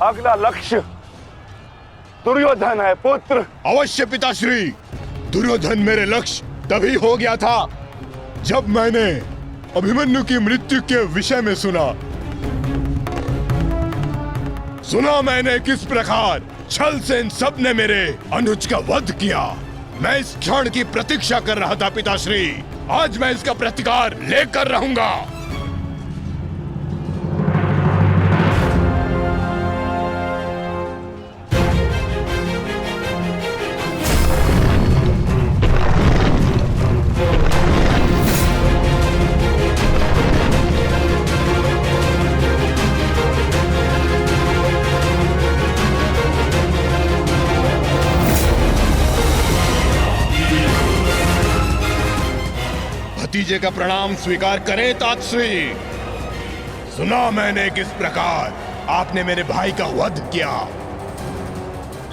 अगला लक्ष्य दुर्योधन है पुत्र। अवश्य पिताश्री, दुर्योधन मेरे लक्ष्य तभी हो गया था जब मैंने अभिमन्यु की मृत्यु के विषय में सुना मैंने किस प्रकार छल से इन सब ने मेरे अनुज का वध किया। मैं इस क्षण की प्रतीक्षा कर रहा था पिताश्री, आज मैं इसका प्रतिकार लेकर रहूंगा। भतीजे का प्रणाम स्वीकार करें तातश्री। सुना मैंने किस प्रकार आपने मेरे भाई का वध किया।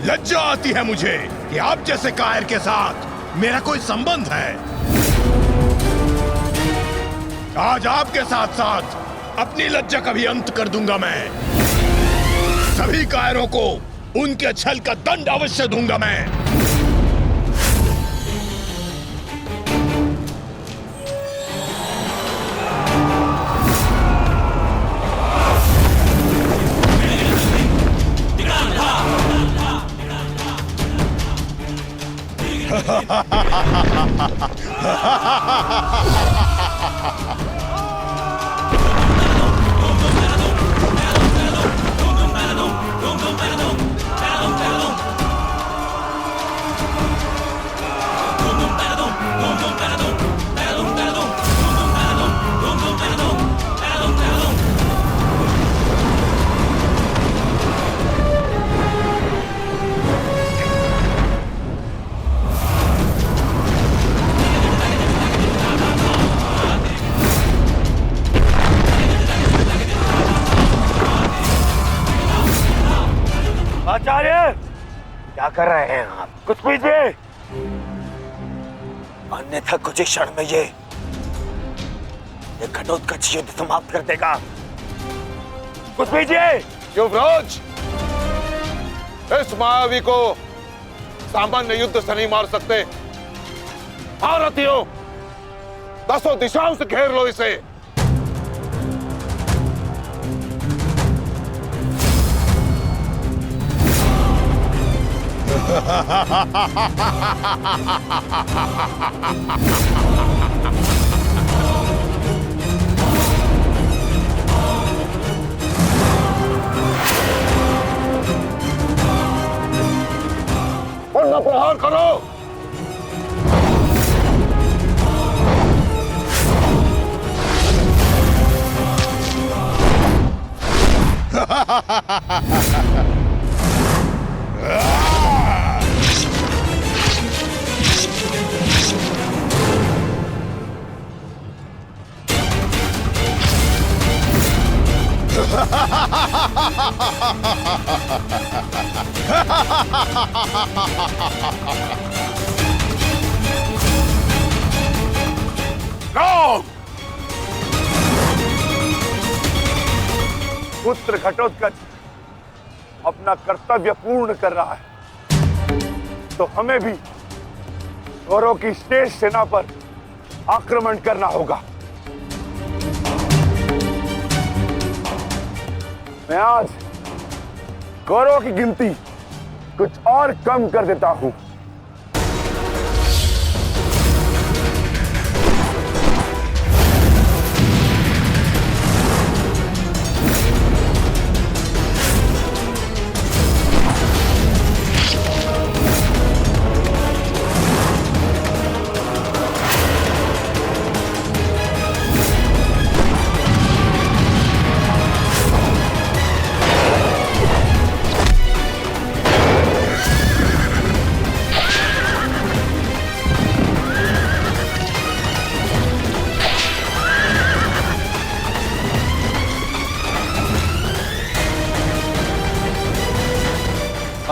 लज्जा आती है मुझे कि आप जैसे कायर के साथ मेरा कोई संबंध है। आज आपके साथ साथ अपनी लज्जा का भी अंत कर दूंगा मैं। सभी कायरों को उनके छल का दंड अवश्य दूंगा मैं। आचार्य, क्या कर रहे हैं आप? कुछ कीजिए, अन्यथा कुछ ही क्षण में ये घटोत्कच युद्ध समाप्त कर देगा। कुछ कीजिए। युवराज, इस मायावी को सामान्य युद्ध से नहीं मार सकते। भारतीयों, 10 दिशाओं से घेर लो इसे। पुनः प्रहार करो। पुत्र घटोत्कच अपना कर्तव्य पूर्ण कर रहा है, तो हमें भी कौरवों की शेष सेना पर आक्रमण करना होगा। मैं आज कौरवों की गिनती कुछ और कम कर देता हूं।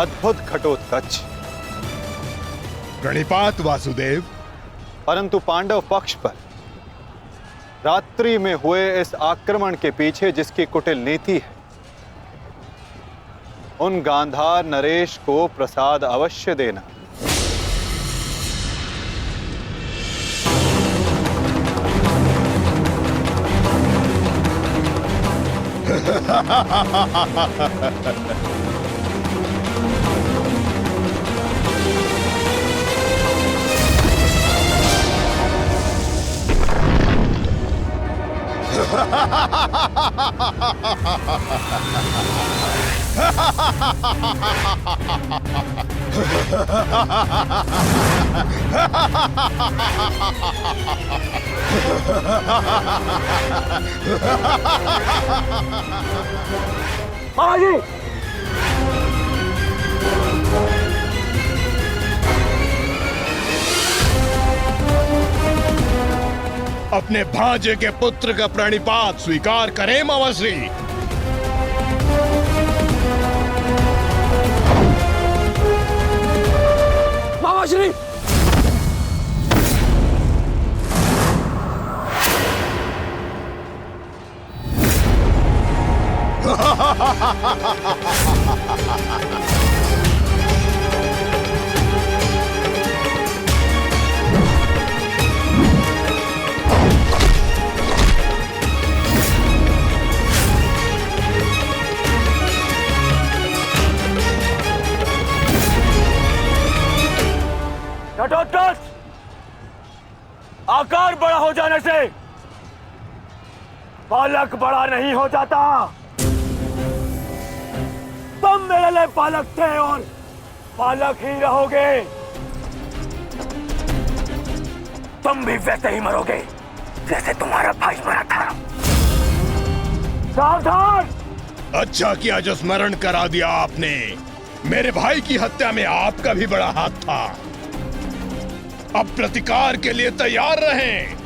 अद्भुत घटोत्कच। प्रणिपात वासुदेव। परंतु पांडव पक्ष पर रात्रि में हुए इस आक्रमण के पीछे जिसकी कुटिल नीति है, उन गांधार नरेश को प्रसाद अवश्य देना। महाराज अपने भांजे के पुत्र का प्रणिपात स्वीकार करें मामाश्री। मामाश्री घटोत्कच, आकार बड़ा हो जाने से बालक बड़ा नहीं हो जाता। तुम मेरे लिए बालक थे और बालक ही रहोगे। तुम भी वैसे ही मरोगे जैसे तुम्हारा भाई मरा था। सावधान! अच्छा किया जो स्मरण करा दिया आपने। मेरे भाई की हत्या में आपका भी बड़ा हाथ था। अब प्रतिकार के लिए तैयार रहें।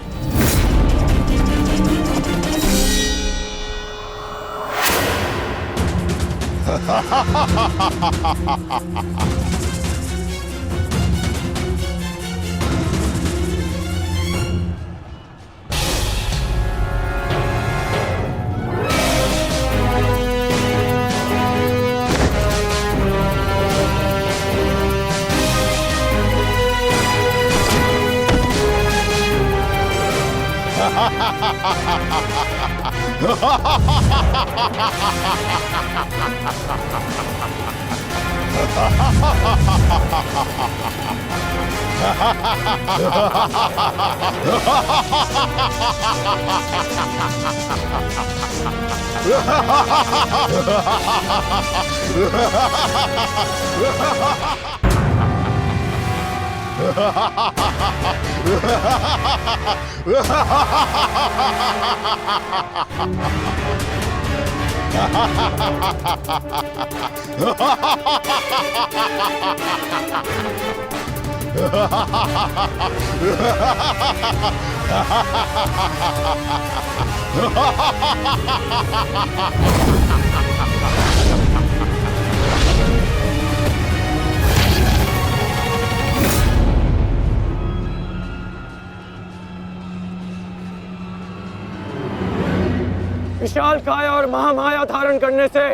विशाल काया और महामाया धारण करने से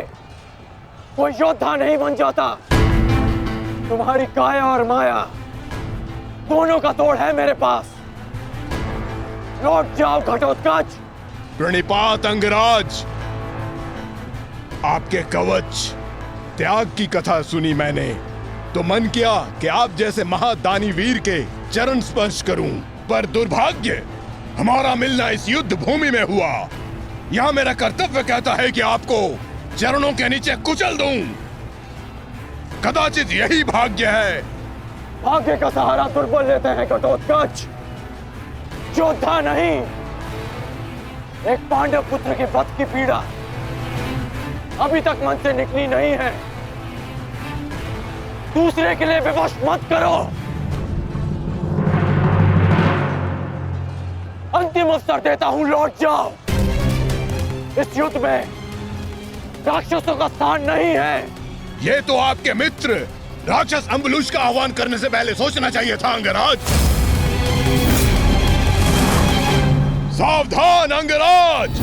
कोई योद्धा नहीं बन जाता। तुम्हारी काया और माया दोनों का तोड़ है मेरे पास। लौट जाओ घटोत्कच। प्रणिपात अंगराज। आपके कवच त्याग की कथा सुनी मैंने तो मन किया कि आप जैसे महादानी वीर के चरण स्पर्श करूं, पर दुर्भाग्य हमारा मिलना इस युद्ध भूमि में हुआ। यहां मेरा कर्तव्य कहता है कि आपको चरणों के नीचे कुचल दूं। कदाचित यही भाग्य है। भाग्य का सहारा दुर्बल लेते हैं घटोत्कच, योद्धा नहीं। एक पांडव पुत्र के वध की पीड़ा अभी तक मन से निकली नहीं है। दूसरे के लिए विवश मत करो। अंतिम अवसर देता हूं, लौट जाओ। इस युद्ध में राक्षसों का स्थान नहीं है। ये तो आपके मित्र राक्षस अम्बुलुष का आह्वान करने से पहले सोचना चाहिए था अंगराज। सावधान अंगराज।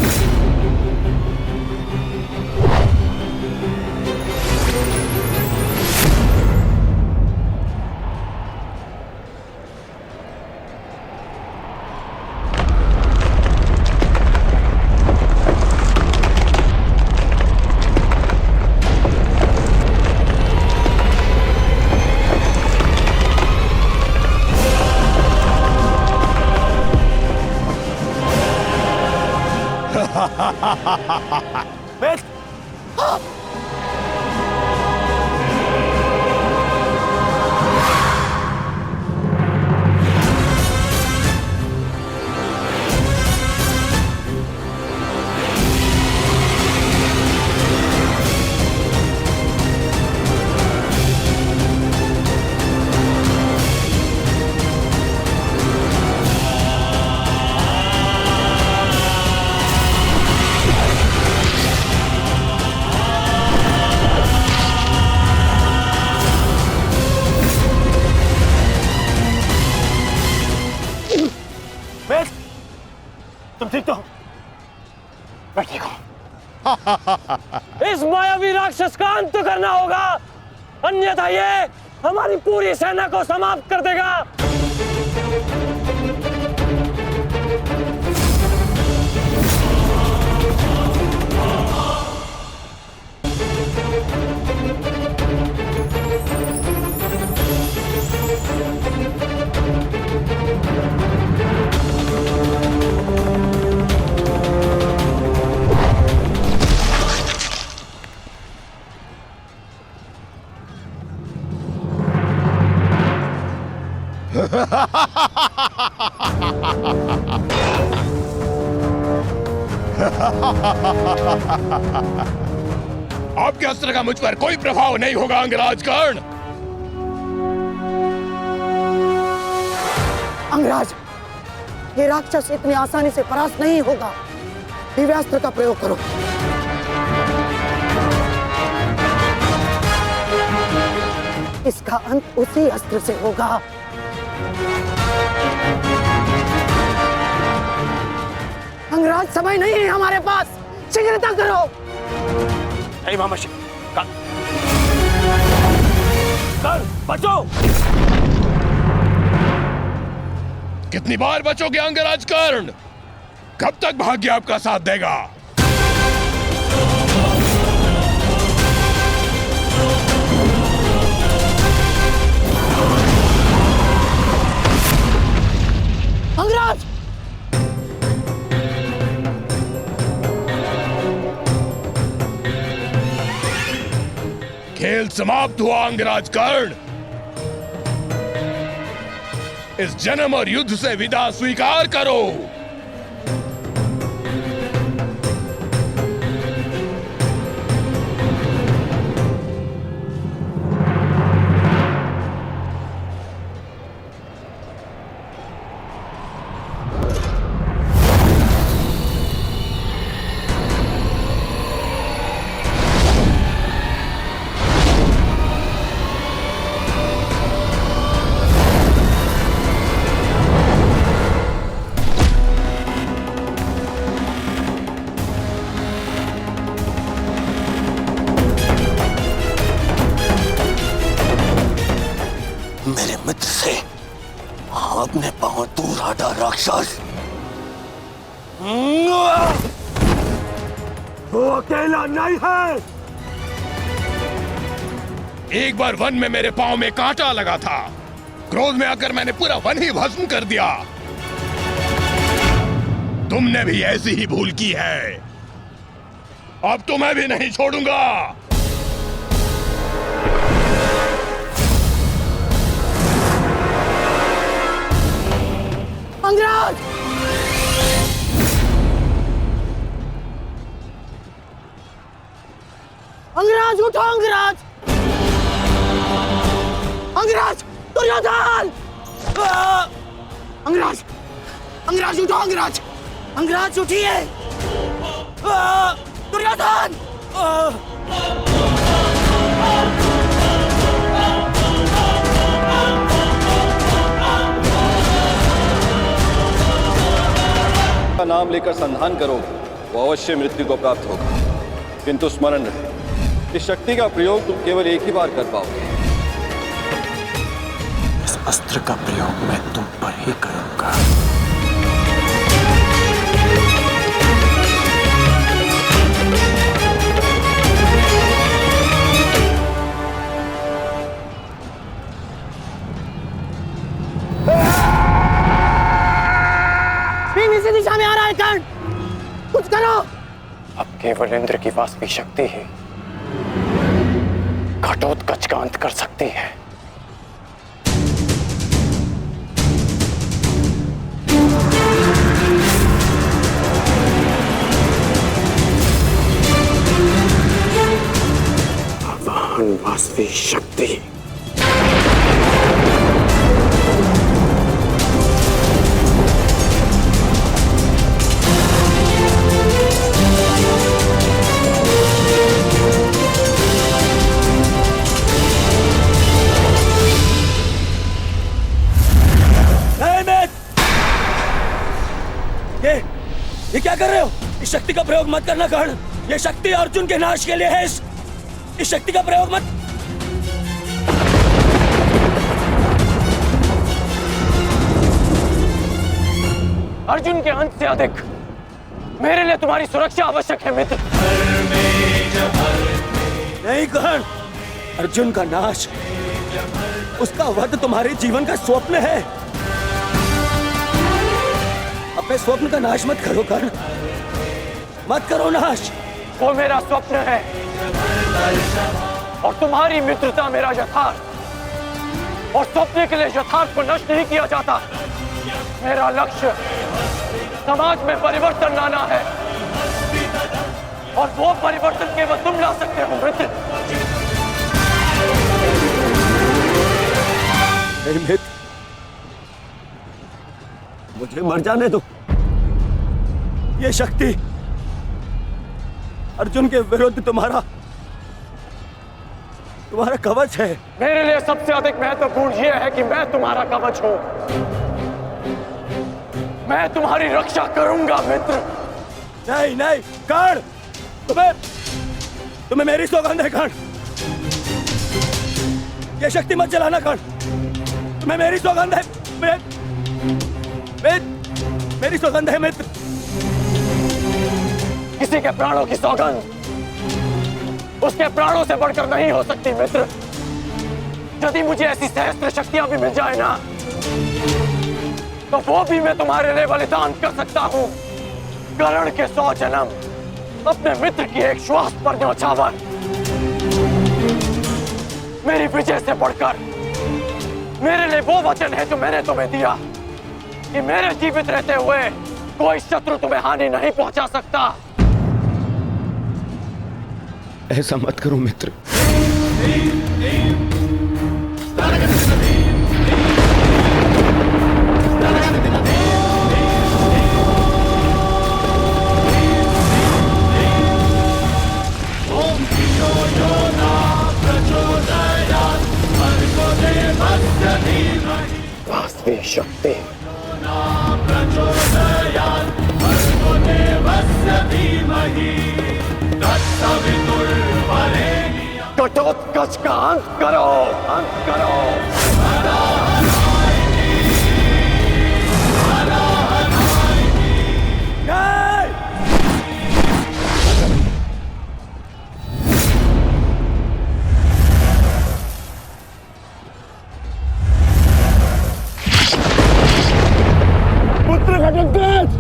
तुम ठीक तो हो? मैं ठीक हूं। इस मायावी राक्षस का अंत करना होगा, अन्यथा ये हमारी पूरी सेना को समाप्त कर देगा। आपके अस्त्र का मुझ पर कोई प्रभाव नहीं होगा अंगराज कर्ण। अंगराज, ये राक्षस इतनी आसानी से परास्त नहीं होगा। दिव्यास्त्र का प्रयोग करो। इसका अंत उसी अस्त्र से होगा। अंगराज, समय नहीं है हमारे पास, शीघ्रता करो। बचो। कितनी बार बचोगे अंगराज कर्ण? कब तक भाग्य आपका साथ देगा? अंगराज, खेल समाप्त हुआ अंगराज कर्ण। इस जन्म और युद्ध से विदा स्वीकार करो। मेरे मित्र से अपने पांव दूर हटा राक्षस। वो अकेला नहीं है। एक बार वन में मेरे पांव में कांटा लगा था। क्रोध में आकर मैंने पूरा वन ही भस्म कर दिया। तुमने भी ऐसी ही भूल की है। अब तो मैं भी नहीं छोड़ूंगा। अंगराज, अंगराज उठो। अंगराज, अंगराज, दुर्योधन! अंगराज, अंगराज उठो। अंगराज, अंगराज उठिए। दुर्योधन! का नाम लेकर संधान करो, वो अवश्य मृत्यु को प्राप्त होगा। किंतु स्मरण रहे, इस शक्ति का प्रयोग तुम केवल एक ही बार कर पाओगे। इस अस्त्र का प्रयोग मैं तुम पर ही करूंगा। भीम इसी दिशा में आ रहा है। कर्ण, कुछ करो। अब केवल इंद्र की वास्तविक शक्ति ही घटोत्कच का अंत कर सकती है। आवाहन वास्तविक शक्ति। ये क्या कर रहे हो? इस शक्ति का प्रयोग मत करना कर्ण। ये शक्ति अर्जुन के नाश के लिए है। इस शक्ति का प्रयोग मत। अर्जुन के अंत से अधिक मेरे लिए तुम्हारी सुरक्षा आवश्यक है मित्र। नहीं कर्ण, अर्जुन का नाश, उसका वध तुम्हारे जीवन का स्वप्न है। अपने स्वप्न का नाश मत करो कर्ण, मत करो नाश। वो मेरा स्वप्न है और तुम्हारी मित्रता मेरा यथार्थ। और स्वप्न के लिए यथार्थ को नष्ट नहीं किया जाता। मेरा लक्ष्य समाज में परिवर्तन लाना है और वो परिवर्तन केवल तुम ला सकते हो मित्र। मित्र, मुझे मर जाने दो। ये शक्ति अर्जुन के विरुद्ध तुम्हारा कवच है। मेरे लिए सबसे अधिक महत्वपूर्ण यह है कि मैं तुम्हारा कवच हूं। मैं तुम्हारी रक्षा करूंगा मित्र। नहीं नहीं कर्ण, तुम्हें मेरी सौगंध है कर्ण। ये शक्ति मत जलाना कर्ण, तुम्हें मेरी सौगंध है। मेरी सौगंध है मित्र। किसी के प्राणों की सौगंध उसके प्राणों से बढ़कर नहीं हो सकती मित्र। यदि मुझे ऐसी सहस्त्र शक्तियां भी मिल जाए ना, तो वो भी मैं तुम्हारे लिए बलिदान कर सकता हूं। कर्ण के 100 जन्म, अपने मित्र की एक श्वास पर न्योछावर। मेरी विजय से बढ़कर मेरे लिए वो वचन है जो मैंने तुम्हें दिया कि मेरे जीवित रहते हुए कोई शत्रु तुम्हें हानि नहीं पहुंचा सकता। ऐसा मत करो मित्र। वास्तविक शक्ति। घटोत्कच का अंत करो, अंत करो। पुत्र घटोत्कच,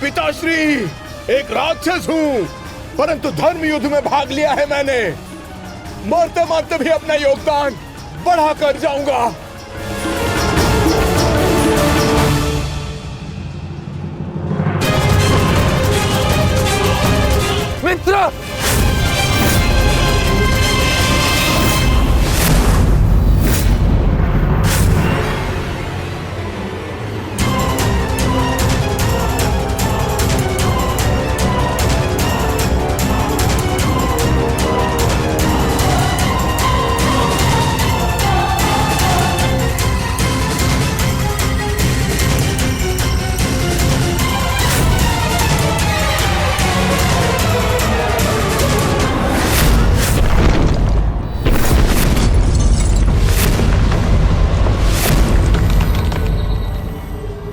पिताश्री, एक राक्षस हूं, परंतु धर्म युद्ध में भाग लिया है मैंने। मरते मरते भी अपना योगदान बढ़ाकर जाऊंगा। मित्र,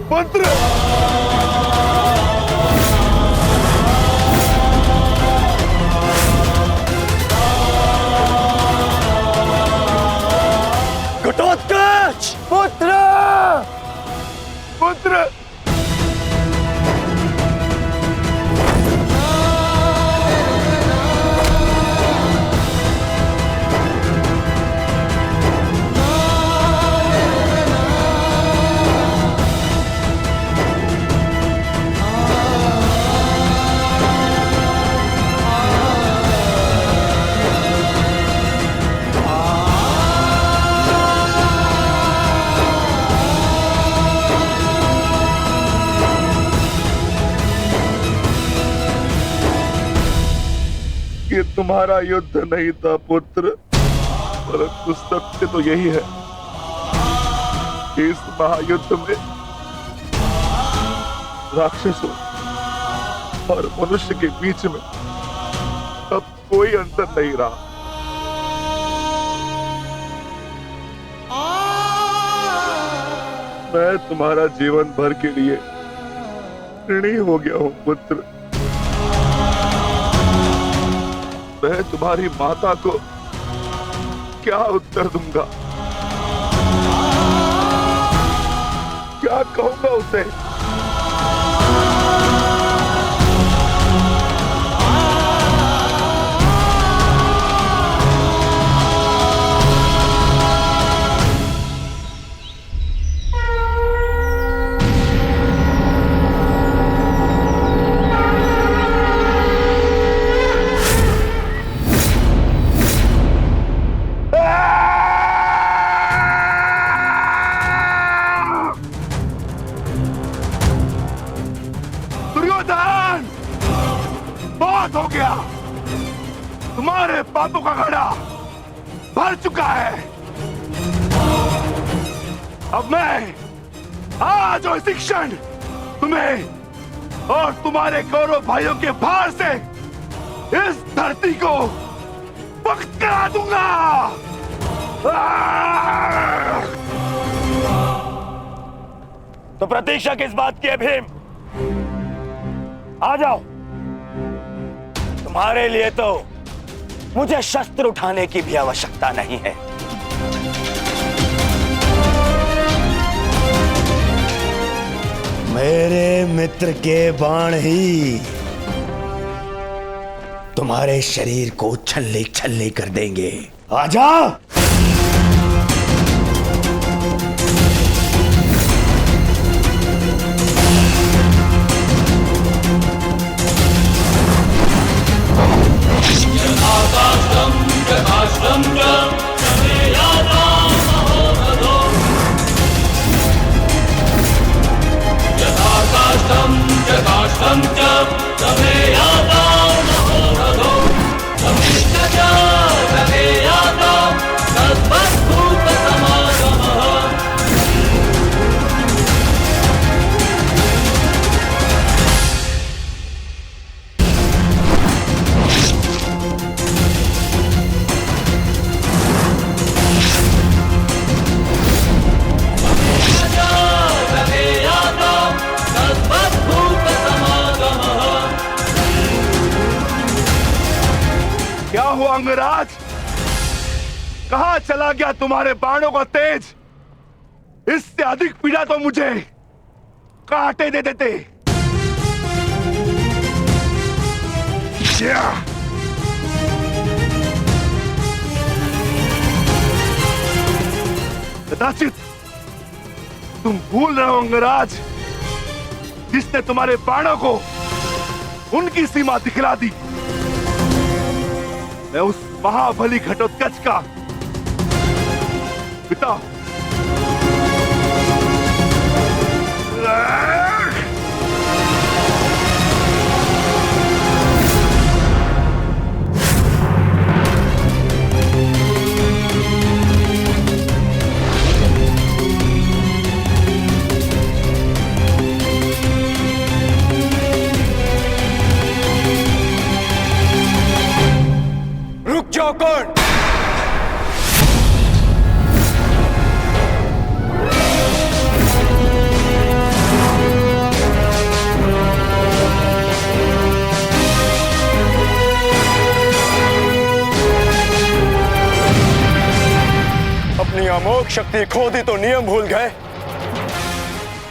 पुत्र। घटोत्कच पुत्र। पुत्र। ये तुम्हारा युद्ध नहीं था पुत्र, परंतु सत्य तो यही है कि इस महायुद्ध में राक्षसों और मनुष्य के बीच में अब कोई अंतर नहीं रहा। मैं तुम्हारा जीवन भर के लिए ऋणी हो गया हूं पुत्र। मैं तुम्हारी माता को क्या उत्तर दूंगा, क्या कहूंगा उसे? दुर्योधन, बहुत हो गया। तुम्हारे पापों का घड़ा भर चुका है। अब मैं आज और इसी क्षण तुम्हें और तुम्हारे कौरव भाइयों के भार से इस धरती को मुक्त करा दूंगा। तो प्रतीक्षा किस बात की है भीम? आ जाओ। तुम्हारे लिए तो मुझे शस्त्र उठाने की भी आवश्यकता नहीं है। मेरे मित्र के बाण ही तुम्हारे शरीर को छल्ले छल्ले कर देंगे। आजा। क्या हुआ अंगराज? कहां चला गया तुम्हारे बाणों का तेज? इससे अधिक पीड़ा तो मुझे कांटे दे देते। कदाचित तुम भूल रहे हो अंगराज, जिसने तुम्हारे बाणों को उनकी सीमा दिखला दी। मैं उस महाबली घटोत्कच का पिता हूं। रुक जाओ कौन? योग शक्ति खो दी तो नियम भूल गए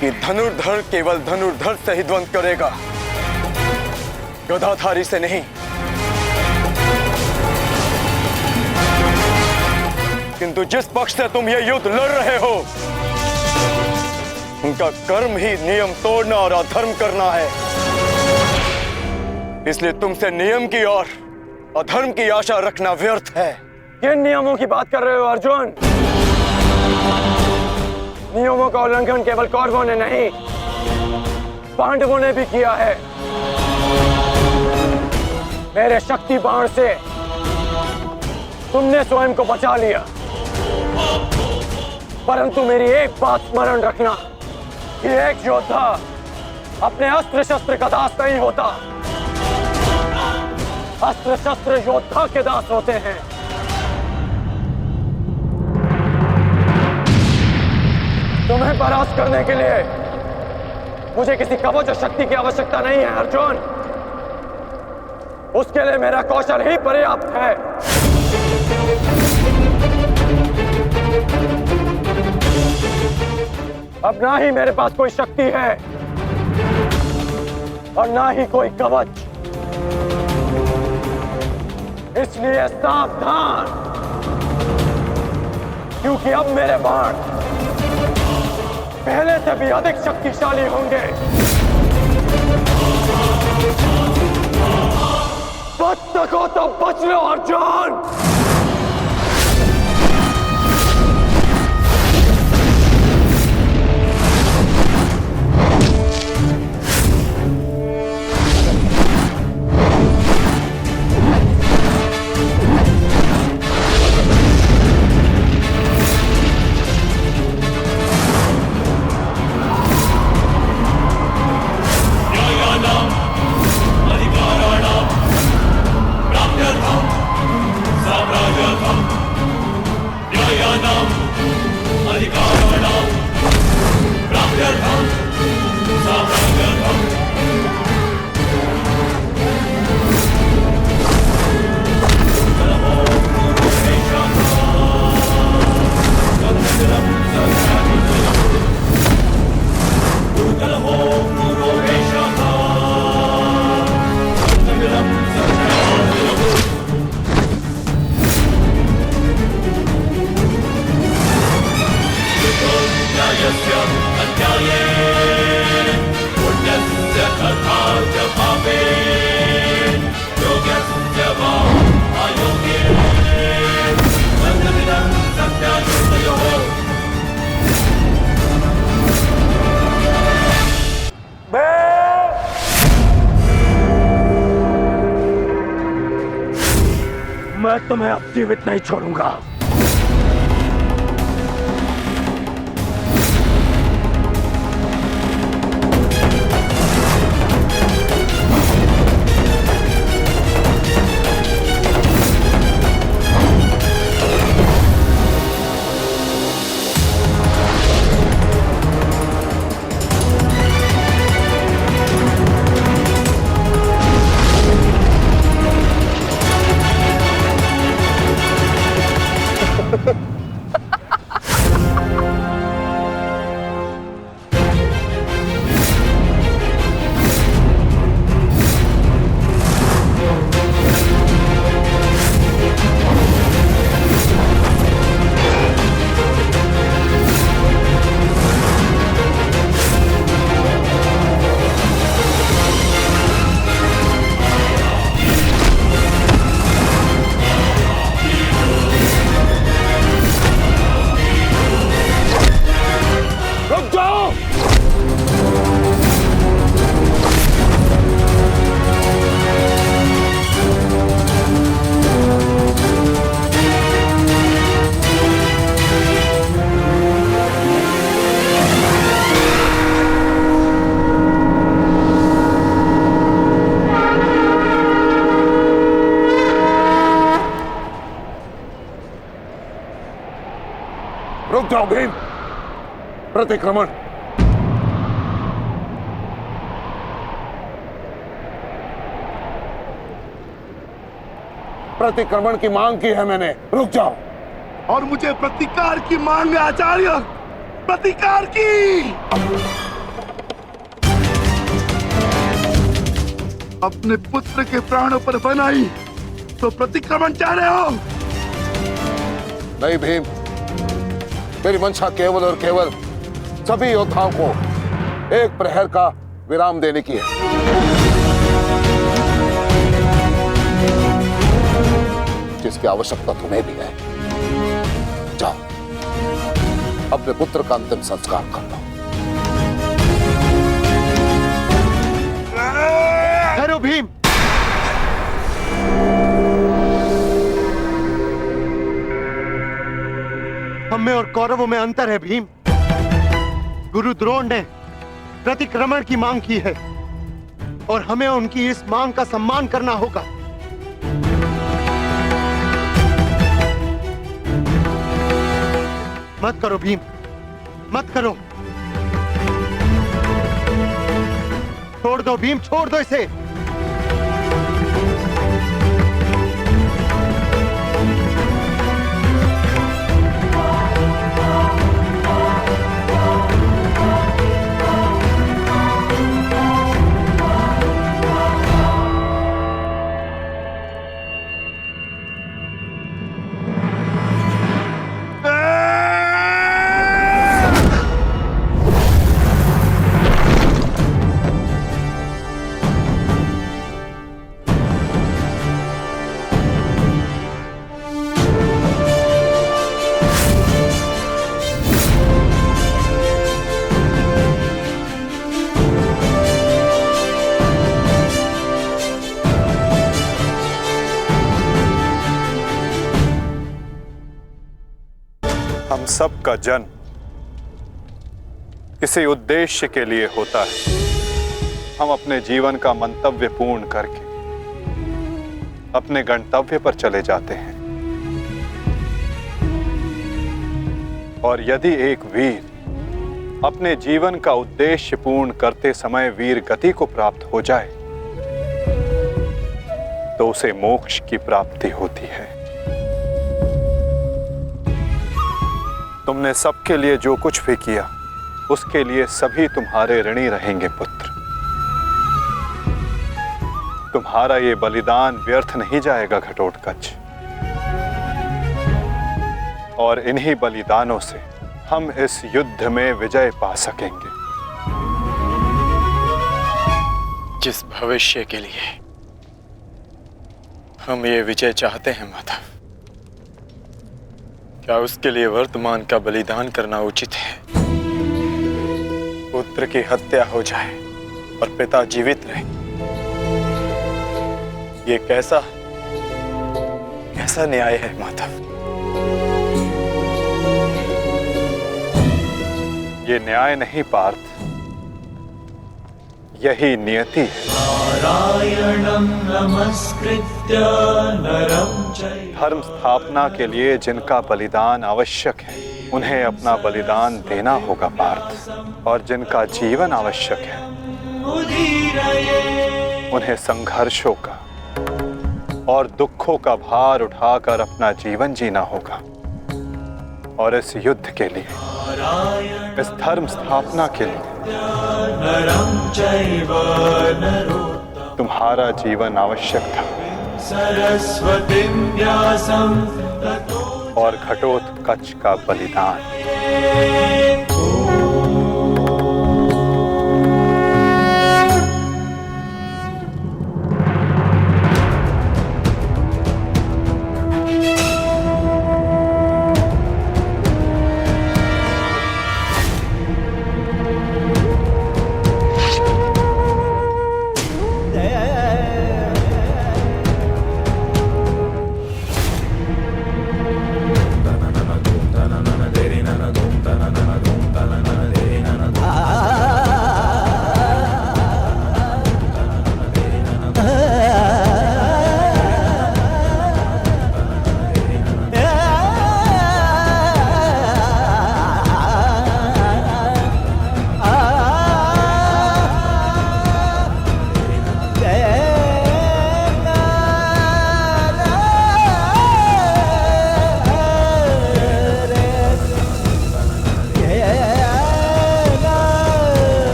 कि धनुर्धर केवल धनुर्धर से ही द्वंद करेगा, गदाधारी से नहीं। किंतु जिस पक्ष से तुम ये युद्ध लड़ रहे हो, उनका कर्म ही नियम तोड़ना और अधर्म करना है। इसलिए तुमसे नियम की और अधर्म की आशा रखना व्यर्थ है। किन नियमों की बात कर रहे हो अर्जुन? नियमों का उल्लंघन केवल कौरवों ने नहीं, पांडवों ने भी किया है। मेरे शक्ति बाण से तुमने स्वयं को बचा लिया, परंतु मेरी एक बात स्मरण रखना कि एक योद्धा अपने अस्त्र शस्त्र का दास नहीं होता, अस्त्र शस्त्र योद्धा के दास होते हैं। तुम्हें परास्त करने के लिए मुझे किसी कवच शक्ति की आवश्यकता नहीं है अर्जुन, उसके लिए मेरा कौशल ही पर्याप्त है। अब ना ही मेरे पास कोई शक्ति है और ना ही कोई कवच, इसलिए सावधान, क्योंकि अब मेरे बाण पहले से भी अधिक शक्तिशाली होंगे। बच सको तो बच लो अर्जुन। मैं तुम्हें अब जीवित नहीं छोड़ूंगा। रुक जाओ भीम, प्रतिक्रमण। प्रतिक्रमण की मांग की है मैंने, रुक जाओ। और मुझे प्रतिकार की मांग है आचार्य, प्रतिकार की। अपने पुत्र के प्राणों पर बनाई तो प्रतिक्रमण चाह रहे हो? नहीं भीम, मेरी मंशा केवल और केवल सभी योद्धाओं को एक प्रहर का विराम देने की है। जिसकी आवश्यकता तुम्हें भी है। जाओ, अपने पुत्र का अंतिम संस्कार कर लो। करो भीम। हम में और कौरवों में अंतर है भीम। गुरु द्रोण ने प्रतिक्रमण की मांग की है और हमें उनकी इस मांग का सम्मान करना होगा। मत करो भीम, मत करो। छोड़ दो भीम, छोड़ दो इसे। हम सब का जन्म किसी उद्देश्य के लिए होता है। हम अपने जीवन का मंतव्य पूर्ण करके अपने गंतव्य पर चले जाते हैं। और यदि एक वीर अपने जीवन का उद्देश्य पूर्ण करते समय वीर गति को प्राप्त हो जाए तो उसे मोक्ष की प्राप्ति होती है। तुमने सबके लिए जो कुछ भी किया उसके लिए सभी तुम्हारे ऋणी रहेंगे पुत्र। तुम्हारा ये बलिदान व्यर्थ नहीं जाएगा घटोत्कच। और इन्हीं बलिदानों से हम इस युद्ध में विजय पा सकेंगे। जिस भविष्य के लिए हम ये विजय चाहते हैं माता, क्या उसके लिए वर्तमान का बलिदान करना उचित है? पुत्र की हत्या हो जाए और पिता जीवित रहे, ये कैसा न्याय है माता? ये न्याय नहीं पार्थ, यही नियति है। धर्म स्थापना के लिए जिनका बलिदान आवश्यक है उन्हें अपना बलिदान देना होगा पार्थ। और जिनका जीवन आवश्यक है उन्हें संघर्षों का और दुखों का भार उठाकर अपना जीवन जीना होगा। और इस युद्ध के लिए, इस धर्म स्थापना के लिए तुम्हारा जीवन आवश्यक था। और घटोत्कच का बलिदान।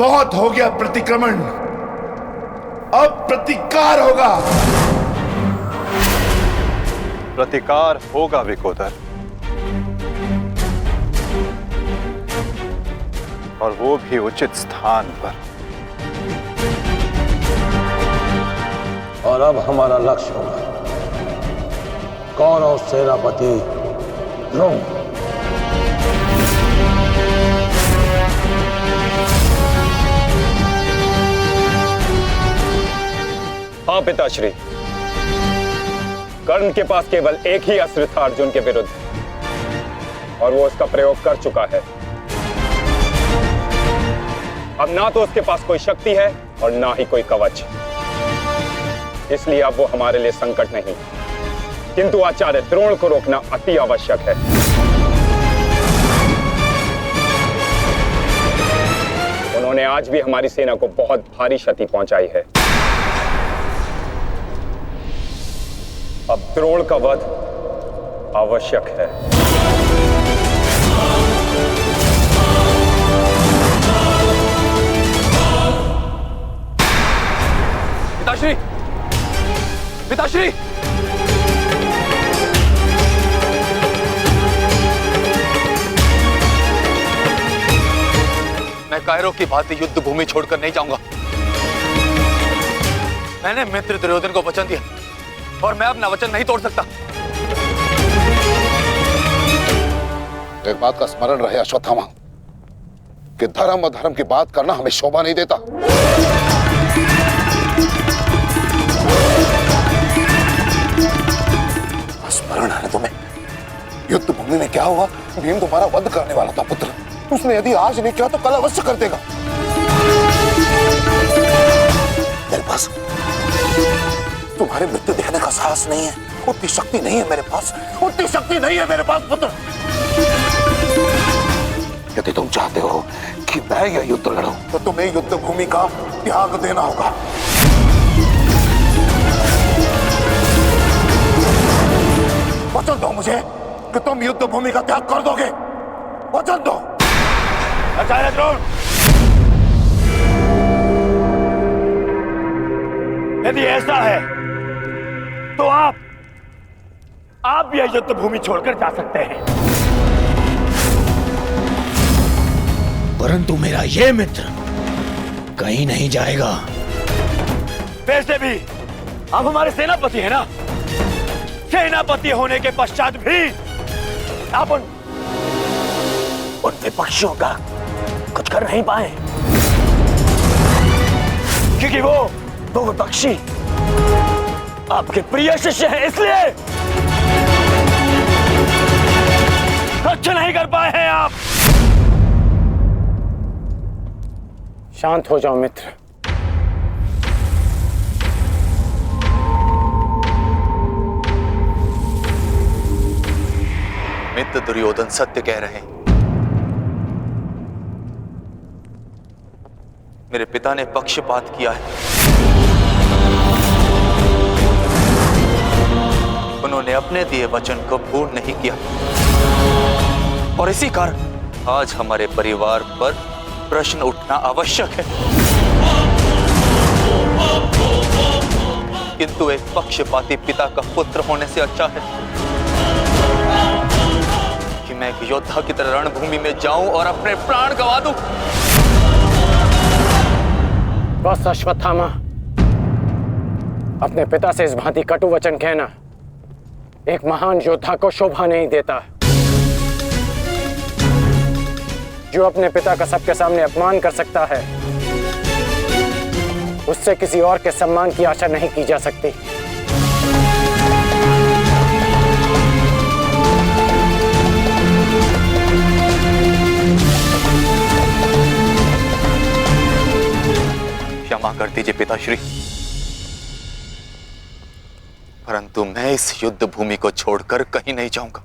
बहुत हो गया प्रतिक्रमण, अब प्रतिकार होगा। प्रतिकार होगा विकोदर, और वो भी उचित स्थान पर। और अब हमारा लक्ष्य होगा कौरव सेनापति द्रोण। हाँ पिताश्री, कर्ण के पास केवल एक ही अस्त्र था अर्जुन के विरुद्ध, और वो उसका प्रयोग कर चुका है। अब ना तो उसके पास कोई शक्ति है और ना ही कोई कवच, इसलिए अब वो हमारे लिए संकट नहीं, किंतु आचार्य द्रोण को रोकना अति आवश्यक है। उन्होंने आज भी हमारी सेना को बहुत भारी क्षति पहुंचाई है। अब द्रोण का वध आवश्यक है। पिताश्री, पिताश्री, मैं कायरो की भांति युद्ध भूमि छोड़कर नहीं जाऊंगा। मैंने मित्र दुर्योधन को वचन दिया और मैं अपना वचन नहीं तोड़ सकता। एक बात का स्मरण रहे अश्वत्थामा, कि धर्म अधर्म की बात करना हमें शोभा नहीं देता। स्मरण है तुम्हें युद्ध भूमि में क्या हुआ? भीम तुम्हारा वध करने वाला था पुत्र। उसने यदि आज नहीं किया तो कल अवश्य कर देगा। मेरे पास तुम्हारे मृत्यु देखने का साहस नहीं है, उतनी शक्ति नहीं है मेरे पास, उतनी शक्ति नहीं है मेरे पास पुत्र। यदि तुम चाहते हो कि मैं यह युद्ध लड़ूं, तो तुम्हें युद्ध भूमि का त्याग देना होगा। वचन दो मुझे कि तुम युद्ध भूमि का त्याग कर दोगे। वचन दो। आचार्य द्रोण, यदि ऐसा है तो आप यह युद्ध भूमि छोड़कर जा सकते हैं, परंतु मेरा यह मित्र कहीं नहीं जाएगा। वैसे भी आप हमारे सेनापति हैं ना। सेनापति होने के पश्चात भी आप उन विपक्षियों का कुछ कर नहीं पाए, क्योंकि वो विपक्षी आपके प्रिय शिष्य हैं, इसलिए कुछ नहीं कर पाए हैं आप। शांत हो जाओ मित्र। मित्र दुर्योधन सत्य कह रहे हैं। मेरे पिता ने पक्षपात किया है। उन्होंने अपने दिए वचन को पूर्ण नहीं किया, और इसी कारण आज हमारे परिवार पर प्रश्न उठना आवश्यक है। किंतु एक पक्षपाती पिता का पुत्र होने से अच्छा है कि मैं एक योद्धा की तरह रणभूमि में जाऊं और अपने प्राण गंवा दूं। बस अश्वत्थामा, अपने पिता से इस भांति कटु वचन कहना एक महान योद्धा को शोभा नहीं देता। जो अपने पिता का सबके सामने अपमान कर सकता है, उससे किसी और के सम्मान की आशा नहीं की जा सकती। क्षमा कर दीजिए पिताश्री, परंतु मैं इस युद्ध भूमि को छोड़कर कहीं नहीं जाऊंगा।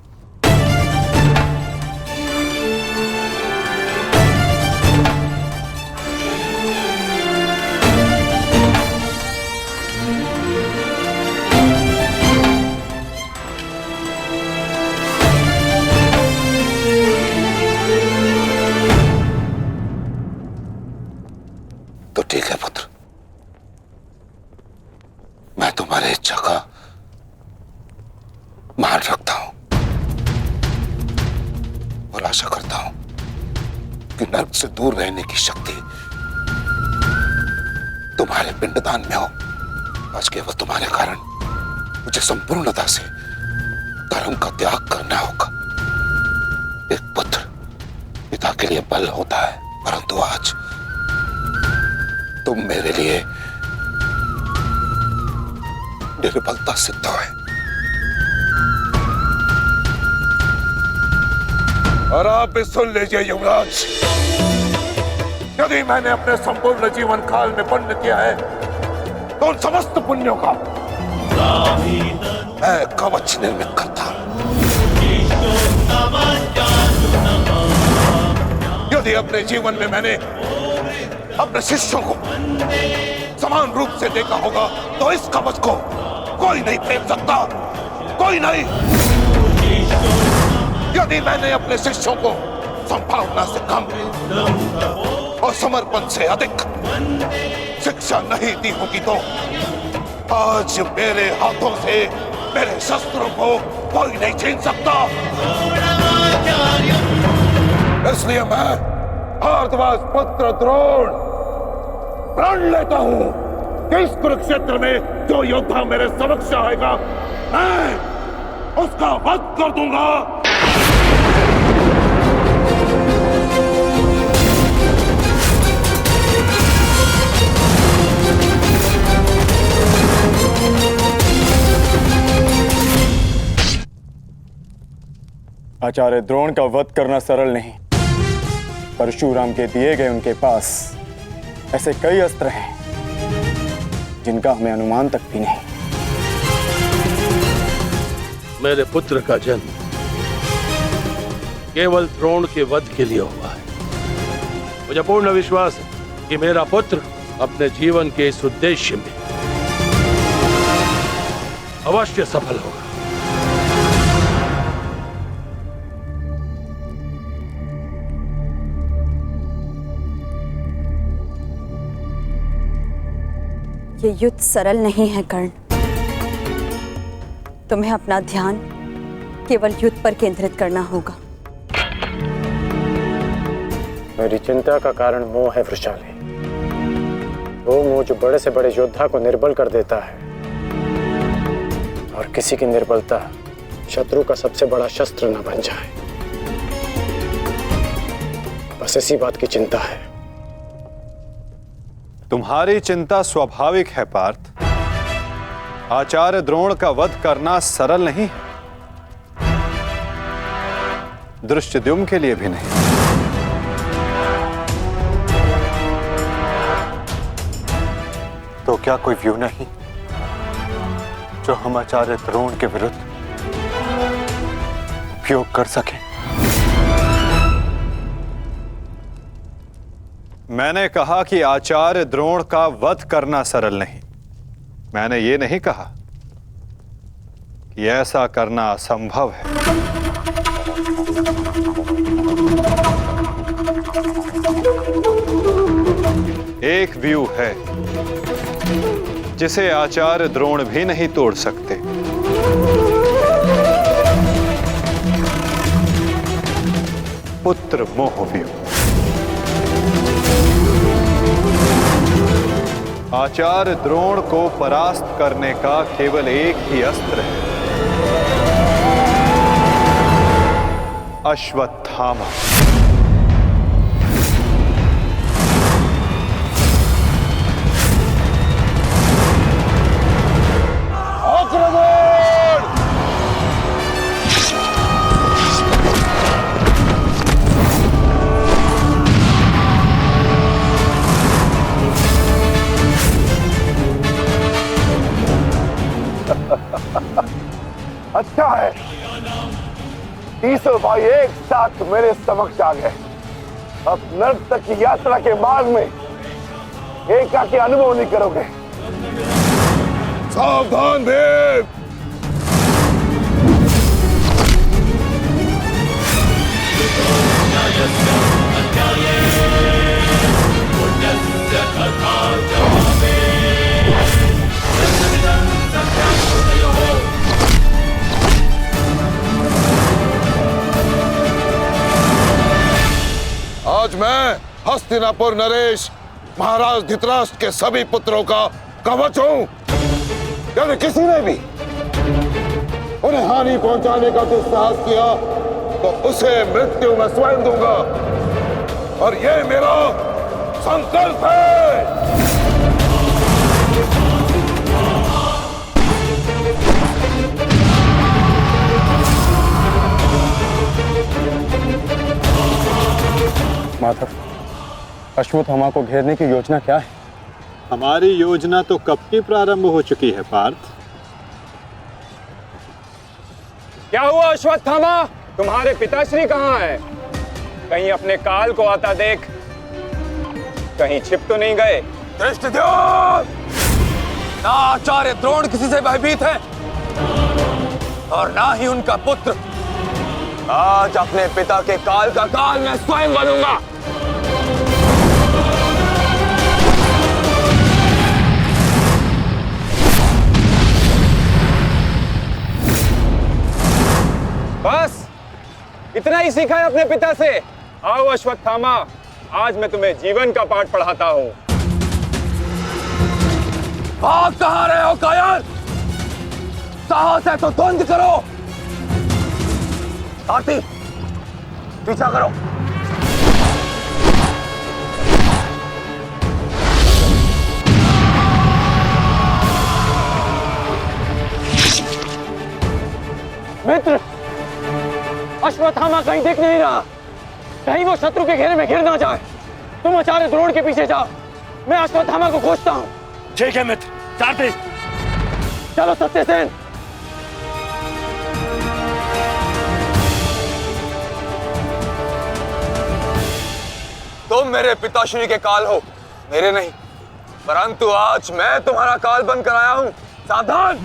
ठीक है पुत्र, मैं तुम्हारी इच्छा का मान रखता हूं और आशा करता हूं कि नर्क से दूर रहने की शक्ति तुम्हारे पिंडदान में हो। आज केवल तुम्हारे कारण मुझे संपूर्णता से धर्म का त्याग करना होगा। एक पुत्र पिता के लिए बल होता है, परंतु आज तुम मेरे लिए निर्बलता सिद्ध है। और आप भी सुन लीजिए युवराज, यदि मैंने अपने संपूर्ण जीवन काल में पुण्य किया है तो उन समस्त पुण्यों का मैं कवच निर्मित करता हूं। यदि अपने जीवन में मैंने अपने शिष्यों को समान रूप से देखा होगा तो इस कवच को कोई नहीं फेंक सकता, कोई नहीं। यदि मैंने अपने शिष्यों को संभावना से कम और समर्पण से अधिक शिक्षा नहीं दी होगी तो आज मेरे हाथों से मेरे शस्त्रों को कोई नहीं छीन सकता। इसलिए मैं भारद्वाज पुत्र द्रोण प्रण लेता हूं कि इस कुरुक्षेत्र में जो योद्धा मेरे समक्ष आएगा मैं उसका वध कर दूंगा। आचार्य द्रोण का वध करना सरल नहीं। परशुराम के दिए गए उनके पास ऐसे कई अस्त्र हैं जिनका हमें अनुमान तक भी नहीं। मेरे पुत्र का जन्म केवल द्रोण के वध के लिए हुआ है। मुझे पूर्ण विश्वास है कि मेरा पुत्र अपने जीवन के इस उद्देश्य में अवश्य सफल होगा। ये युद्ध सरल नहीं है कर्ण। तुम्हें अपना ध्यान केवल युद्ध पर केंद्रित करना होगा। मेरी चिंता का कारण मोह है वृषाली। वो मोह जो बड़े से बड़े योद्धा को निर्बल कर देता है, और किसी की निर्बलता शत्रु का सबसे बड़ा शस्त्र न बन जाए। बस इसी बात की चिंता है। तुम्हारी चिंता स्वाभाविक है पार्थ। आचार्य द्रोण का वध करना सरल नहीं है, दृष्टद्युम्न के लिए भी नहीं। तो क्या कोई व्यू नहीं जो हम आचार्य द्रोण के विरुद्ध उपयोग कर सकें? मैंने कहा कि आचार्य द्रोण का वध करना सरल नहीं। मैंने ये नहीं कहा कि ऐसा करना असंभव है। एक व्यू है जिसे आचार्य द्रोण भी नहीं तोड़ सकते। पुत्र मोह व्यू। आचार्य द्रोण को परास्त करने का केवल एक ही अस्त्र है, अश्वत्थामा। अच्छा है, तीसों भाई एक साथ मेरे समक्ष आ गए। अब नर्क तक की यात्रा के बाद में एकाकी अनुभव नहीं करोगे। सावधान भीम। कथा मैं हस्तिनापुर नरेश महाराज धृतराष्ट्र के सभी पुत्रों का कवच हूं। यदि किसी ने भी उन्हें हानि पहुंचाने का दुस्साहस किया तो उसे मृत्यु मैं स्वयं दूंगा, और ये मेरा संकल्प है। माधव, अश्वत्थामा को घेरने की योजना क्या है? हमारी योजना तो कब की प्रारंभ हो चुकी है पार्थ। क्या हुआ अश्वत्थामा? तुम्हारे पिताश्री कहाँ हैं? कहीं अपने काल को आता देख, कहीं छिप तो नहीं गए? दृष्टिद्युम्न! ना आचार्य द्रोण किसी से भयभीत है और ना ही उनका पुत्र। आज अपने पिता के काल का काल मैं स्वयं बनूंगा। बस इतना ही सीखा है अपने पिता से? आओ अश्वत्थामा, आज मैं तुम्हें जीवन का पाठ पढ़ाता हूं। भाग कहां रहे हो कायर? साहस है तो द्वंद करो। आरती, पीछा करो। मित्र, अश्वत्थामा कहीं दिख नहीं रहा। कहीं वो शत्रु के घेरे में घिर ना जाए। तुम आचार्य द्रोण के पीछे जाओ, मैं अश्वत्थामा को खोजता हूँ। ठीक है मित्र, सारथी। चलो सत्यसेन। तुम मेरे पिताश्री के काल हो, मेरे नहीं। परंतु आज मैं तुम्हारा काल बन कर आया हूं। सावधान!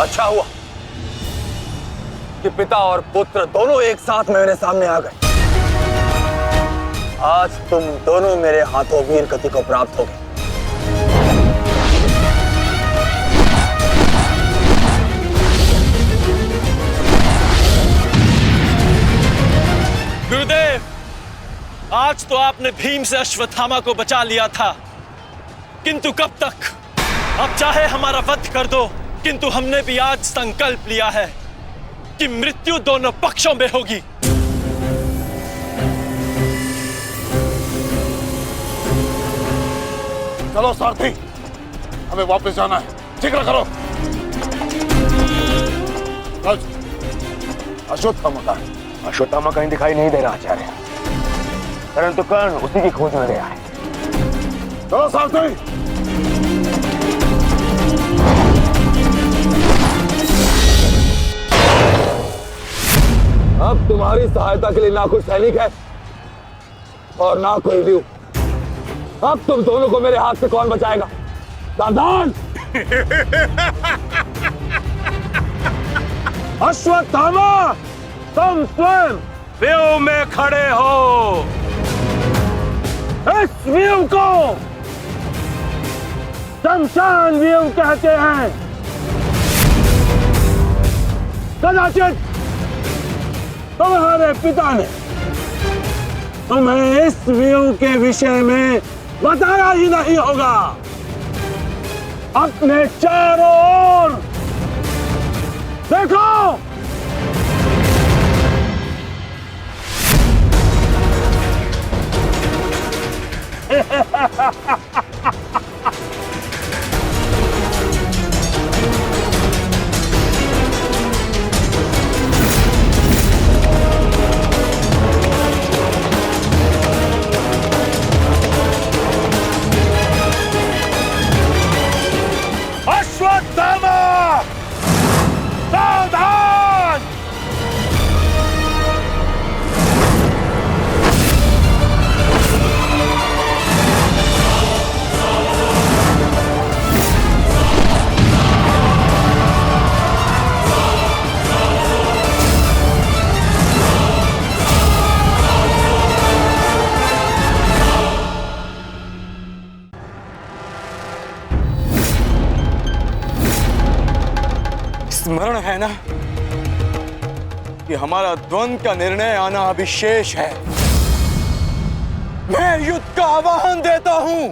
अच्छा हुआ कि पिता और पुत्र दोनों एक साथ मेरे सामने आ गए। आज तुम दोनों मेरे हाथों वीर गति को प्राप्त होगे। गुरुदेव, आज तो आपने भीम से अश्वत्थामा को बचा लिया था, किंतु कब तक? अब चाहे हमारा वध कर दो, किंतु हमने भी आज संकल्प लिया है कि मृत्यु दोनों पक्षों में होगी। चलो सारथी, हमें वापस जाना है। जिक्र करो। अश्वत्थामा का अश्वत्थामा कहीं दिखाई नहीं दे रहा आचार्य, परंतु कर्ण उसी की खोज में गया है। चलो सारथी। अब तुम्हारी सहायता के लिए ना कोई सैनिक है और ना कोई व्यू। अब तुम दोनों को मेरे हाथ से कौन बचाएगा? सावधान! अश्वत्थामा, तुम स्वयं व्यू में खड़े हो। इस व्यू को शमशान व्यू कहते हैं। कदाचित तुम्हारे पिता ने तुम्हें इस व्यू के विषय में बताया ही नहीं होगा। अपने चारों ओर देखो। अश्वत्थामा, सावधान! है ना कि हमारा द्वंद्व का निर्णय आना अभी शेष है। मैं युद्ध का आह्वान देता हूं।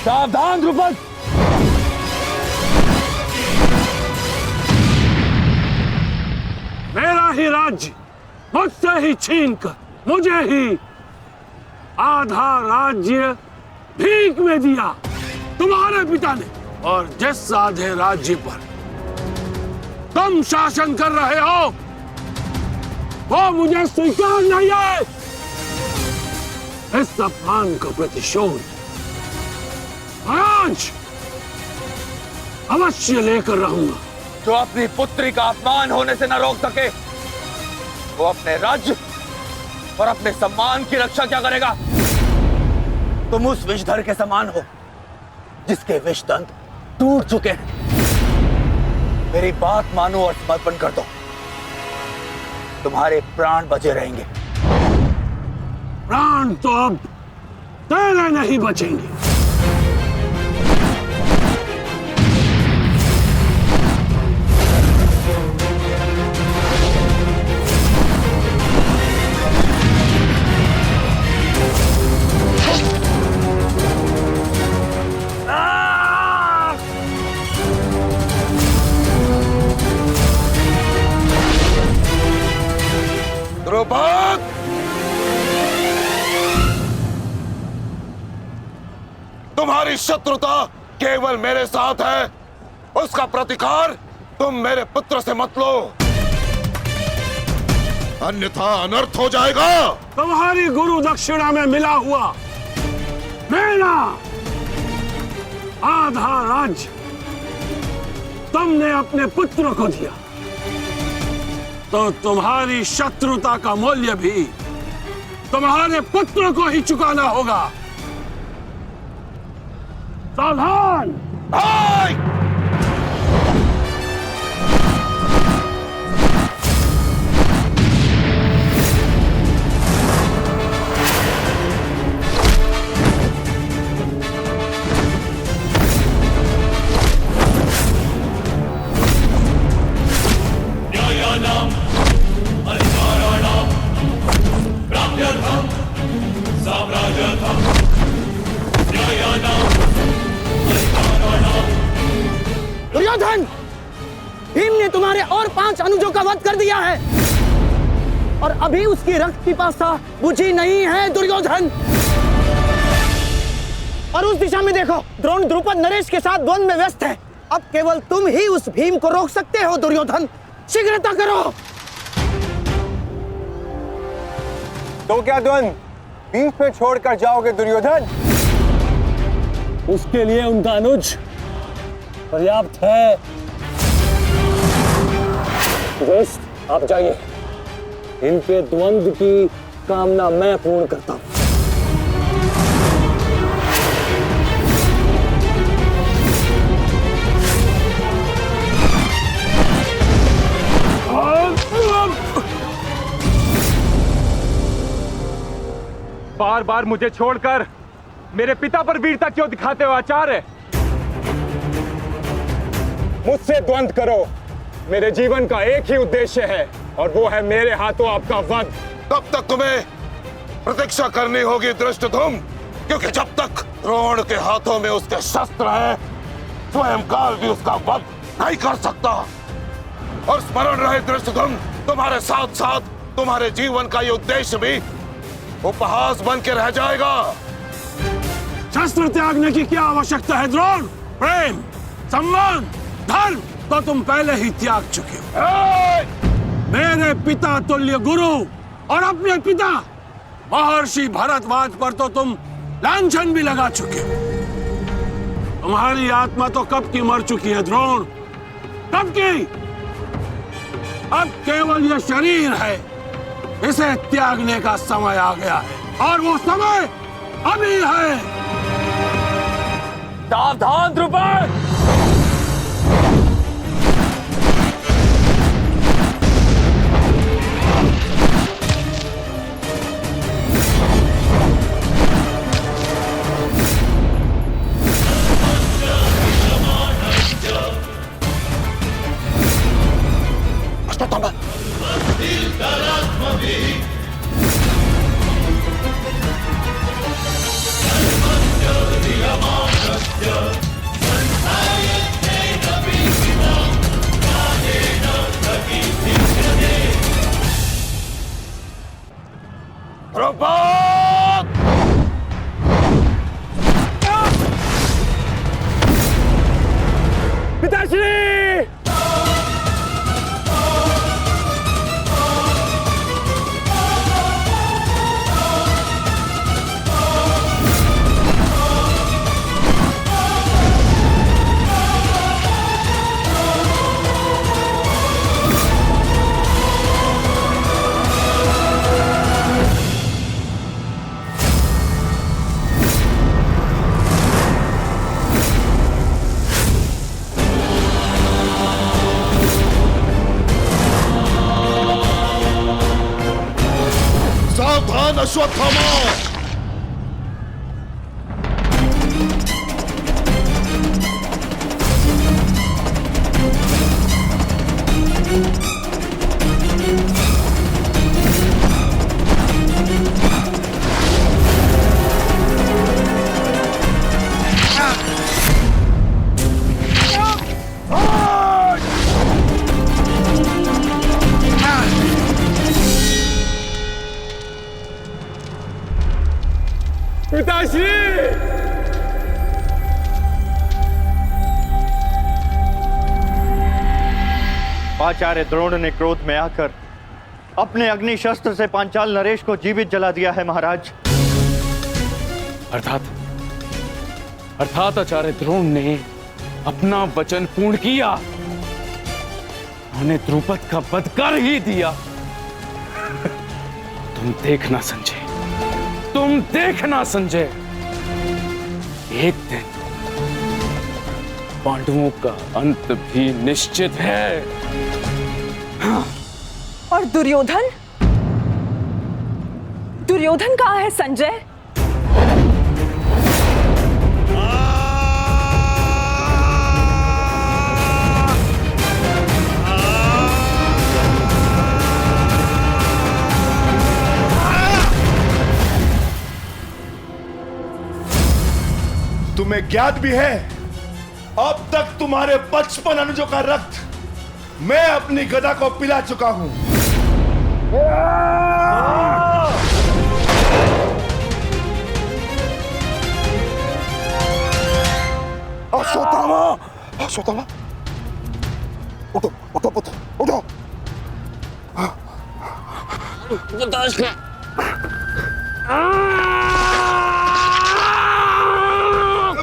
सावधान द्रुपद, मेरा ही राज्य मुझसे ही छीनकर मुझे ही आधा राज्य भीख में दिया तुम्हारे पिता ने, और जिस आधे राज्य पर तुम शासन कर रहे हो वो मुझे स्वीकार नहीं है। इस अपमान का प्रतिशोध आज अवश्य लेकर रहूंगा। जो अपनी पुत्री का अपमान होने से न रोक सके वो अपने राज्य और अपने सम्मान की रक्षा क्या करेगा? तुम उस विषधर के समान हो जिसके विषदंत टूट चुके हैं। मेरी बात मानो और समर्पण कर दो, तुम्हारे प्राण बचे रहेंगे। प्राण तो अब तेरे नहीं बचेंगे। द्रुपद, तुम्हारी शत्रुता केवल मेरे साथ है, उसका प्रतिकार तुम मेरे पुत्र से मत लो, अन्यथा अनर्थ हो जाएगा। तुम्हारी गुरु दक्षिणा में मिला हुआ मेरा आधा राज्य तुमने अपने पुत्र को दिया, तो तुम्हारी शत्रुता का मूल्य भी तुम्हारे पुत्र को ही चुकाना होगा। सावधान! दुर्योधन, भीम ने तुम्हारे और 5 अनुजों का वध कर दिया है और अभी उसकी रक्त पिपासा बुझी नहीं है दुर्योधन। और उस दिशा में देखो, द्रोण द्रुपद नरेश के साथ द्वंद्व में व्यस्त है। अब केवल तुम ही उस भीम को रोक सकते हो दुर्योधन, शीघ्रता करो। तो क्या द्वंद्व बीच में छोड़कर जाओगे दुर्योधन? उसके लिए उनका अनुज पर्याप्त है। आप जाइए, इनके द्वंद्व की कामना मैं पूर्ण करता हूं। बार बार मुझे छोड़कर मेरे पिता पर वीरता क्यों दिखाते हो आचार्य? मुझसे द्वंद्व करो, मेरे जीवन का एक ही उद्देश्य है और वो है मेरे हाथों आपका वध। तब तक तुम्हें प्रतीक्षा करनी होगी धृष्टद्युम्न, क्योंकि जब तक द्रोण के हाथों में उसके शस्त्र है स्वयं काल भी उसका वध नहीं कर सकता। और स्मरण रहे धृष्टद्युम्न, तुम्हारे साथ साथ तुम्हारे जीवन का ये उद्देश्य भी उपहास बन के रह जाएगा। शस्त्र त्यागने की क्या आवश्यकता है द्रोण? प्रेम, सम्मान, धर्म तो तुम पहले ही त्याग चुके हो। मेरे पिता तुल्य गुरु और अपने पिता महर्षि भरद्वाज पर तो तुम लांछन भी लगा चुके हो। तुम्हारी आत्मा तो कब की मर चुकी है द्रोण, कब की। अब केवल यह शरीर है, इसे त्यागने का समय आ गया है और वो समय अभी है। सावधान द्रुपद! अश्वत्थामा। द्रौपद! पिताश्री! सावधान अश्वत्थामा। पिताश्री! आचार्य द्रोण ने क्रोध में आकर अपने अग्नि शस्त्र से पांचाल नरेश को जीवित जला दिया है महाराज। अर्थात आचार्य द्रोण ने अपना वचन पूर्ण किया। उन्हें द्रुपद का वध कर ही दिया। तुम देखना संजय, तुम देखना संजय, एक दिन पांडवों का अंत भी निश्चित है। हाँ। और दुर्योधन? दुर्योधन कहाँ है संजय? तुम्हें ज्ञात भी है, अब तक तुम्हारे 55 अनुजों का रक्त मैं अपनी गदा को पिला चुका हूं। अश्वत्थामा, अश्वत्थामा, उठो, उठो पुत्र, उठो।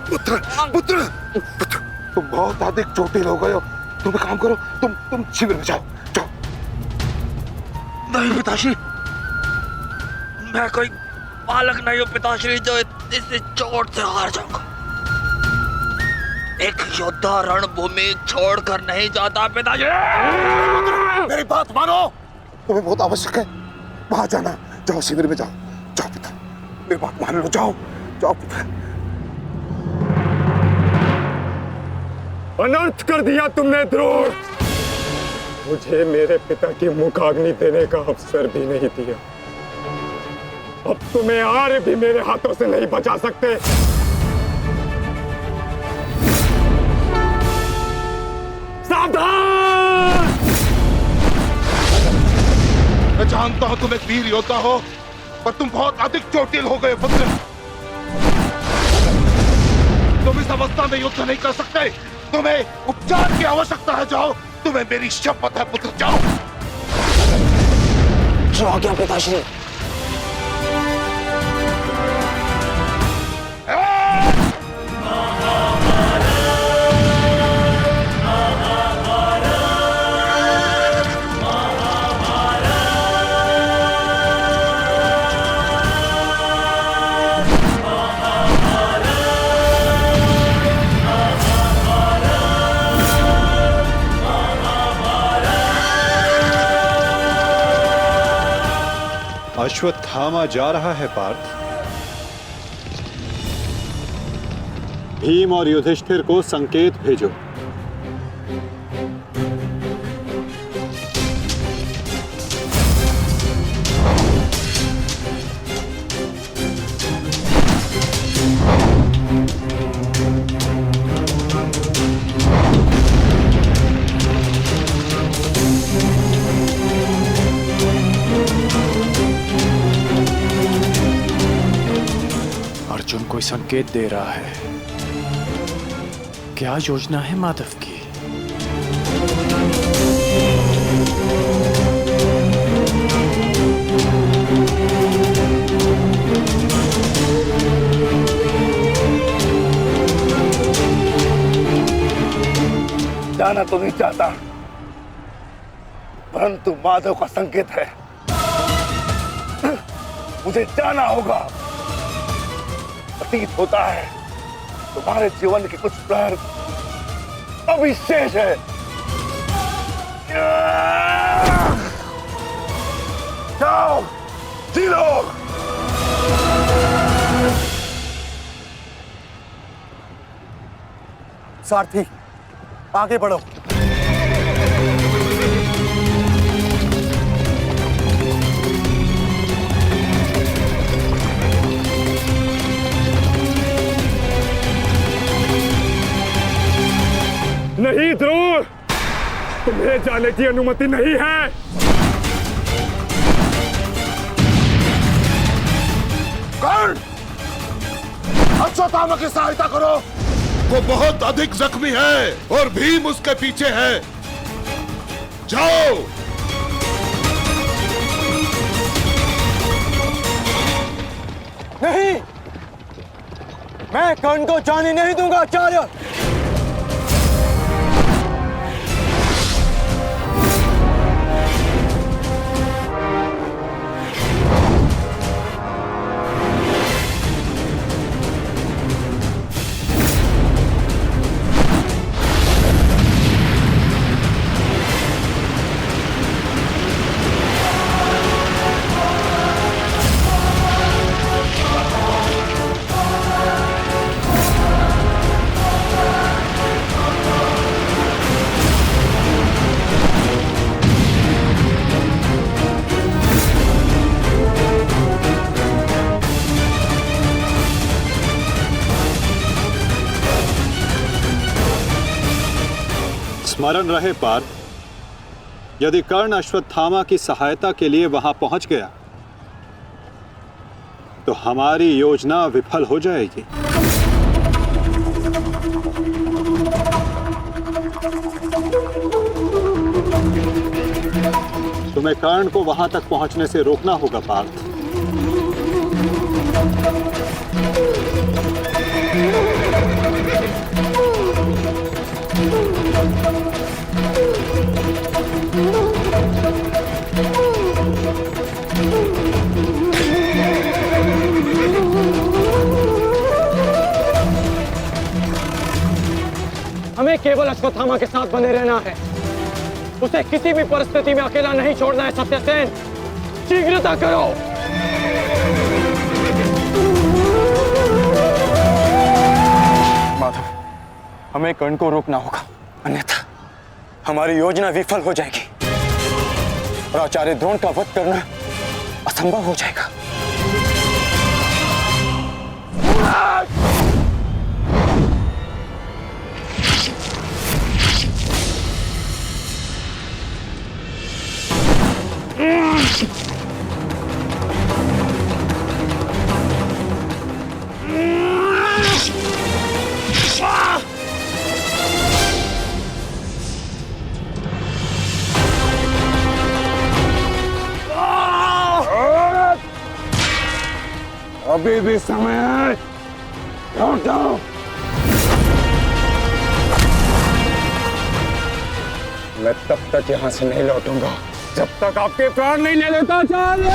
पुत्र, पुत्र, पुत्र, तुम बहुत अधिक चोटिल हो गए हो। तुम एक काम करो, तुम शिविर में जाओ, जाओ। नहीं पिताश्री, मैं कोई बालक नहीं हूँ पिताश्री जो इस चोट से हार जाऊंगा। एक योद्धा रणभूमि छोड़कर नहीं जाता पिताश्री। मेरी बात मानो, तुम्हें बहुत आवश्यक है, वहां जाना। जाओ शिविर में जाओ, जाओ पुत्र, मेरी बात मान लो, जाओ, जाओ पुत्र। अनर्थ कर दिया तुमने द्रोण। मुझे मेरे पिता की मुखाग्नि देने का अवसर भी नहीं दिया। अब तुम्हें आर्य भी मेरे हाथों से नहीं बचा सकते। सावधान! मैं जानता हूं तुम एक वीर योद्धा हो, पर तुम बहुत अधिक चोटिल हो गए पुत्र। तुम इस अवस्था में युद्ध नहीं कर सकते। तुम्हें उपचार की आवश्यकता है। जाओ, तुम्हें मेरी शपथ है पुत्र, जाओ। जो क्या पिताश्री? अश्वत्थामा जा रहा है पार्थ। भीम और युधिष्ठिर को संकेत भेजो। संकेत दे रहा है। क्या योजना है माधव की? जाना तो नहीं चाहता, परंतु माधव का संकेत है, मुझे जाना होगा। प्रतीत होता है तुम्हारे जीवन के कुछ प्रहर अभी शेष है। जाओ, जी लो। सारथी, आगे बढ़ो। नहीं ध्रुव, तुम्हें जाने की अनुमति नहीं है। कर्ण, अश्वत्थामा की सहायता करो। वो बहुत अधिक जख्मी है और भीम उसके पीछे है। जाओ। नहीं, मैं कर्ण को जाने नहीं दूंगा आचार्य। स्मरण रहे पार्थ, यदि कर्ण अश्वत्थामा की सहायता के लिए वहां पहुंच गया तो हमारी योजना विफल हो जाएगी। तुम्हें कर्ण को वहां तक पहुंचने से रोकना होगा पार्थ। हमें केवल अश्वत्थामा के साथ बने रहना है। उसे किसी भी परिस्थिति में अकेला नहीं छोड़ना है। सत्यसेन, शीघ्रता करो। माधव, हमें कर्ण को रोकना होगा, अन्यथा हमारी योजना विफल हो जाएगी और आचार्य द्रोण का वध करना असंभव हो जाएगा। अभी भी समय है, लौट जाओ। मैं तब तक यहां से नहीं लौटूंगा जब तक आपके प्राण नहीं ले लेता आचार्य।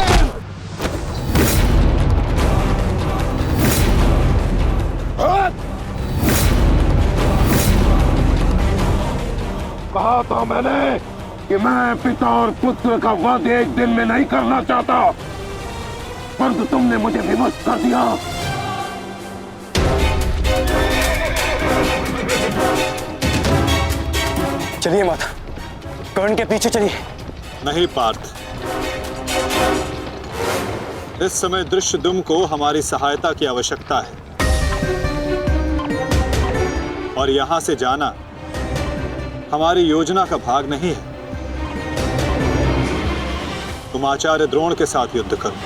कहा था मैंने कि मैं पिता और पुत्र का वध एक दिन में नहीं करना चाहता, परंतु तुमने मुझे विवश कर दिया। चलिए माता, कर्ण के पीछे चलिए। नहीं पार्थ, इस समय दृश्यद्युम्न को हमारी सहायता की आवश्यकता है और यहां से जाना हमारी योजना का भाग नहीं है। तुम आचार्य द्रोण के साथ युद्ध करो।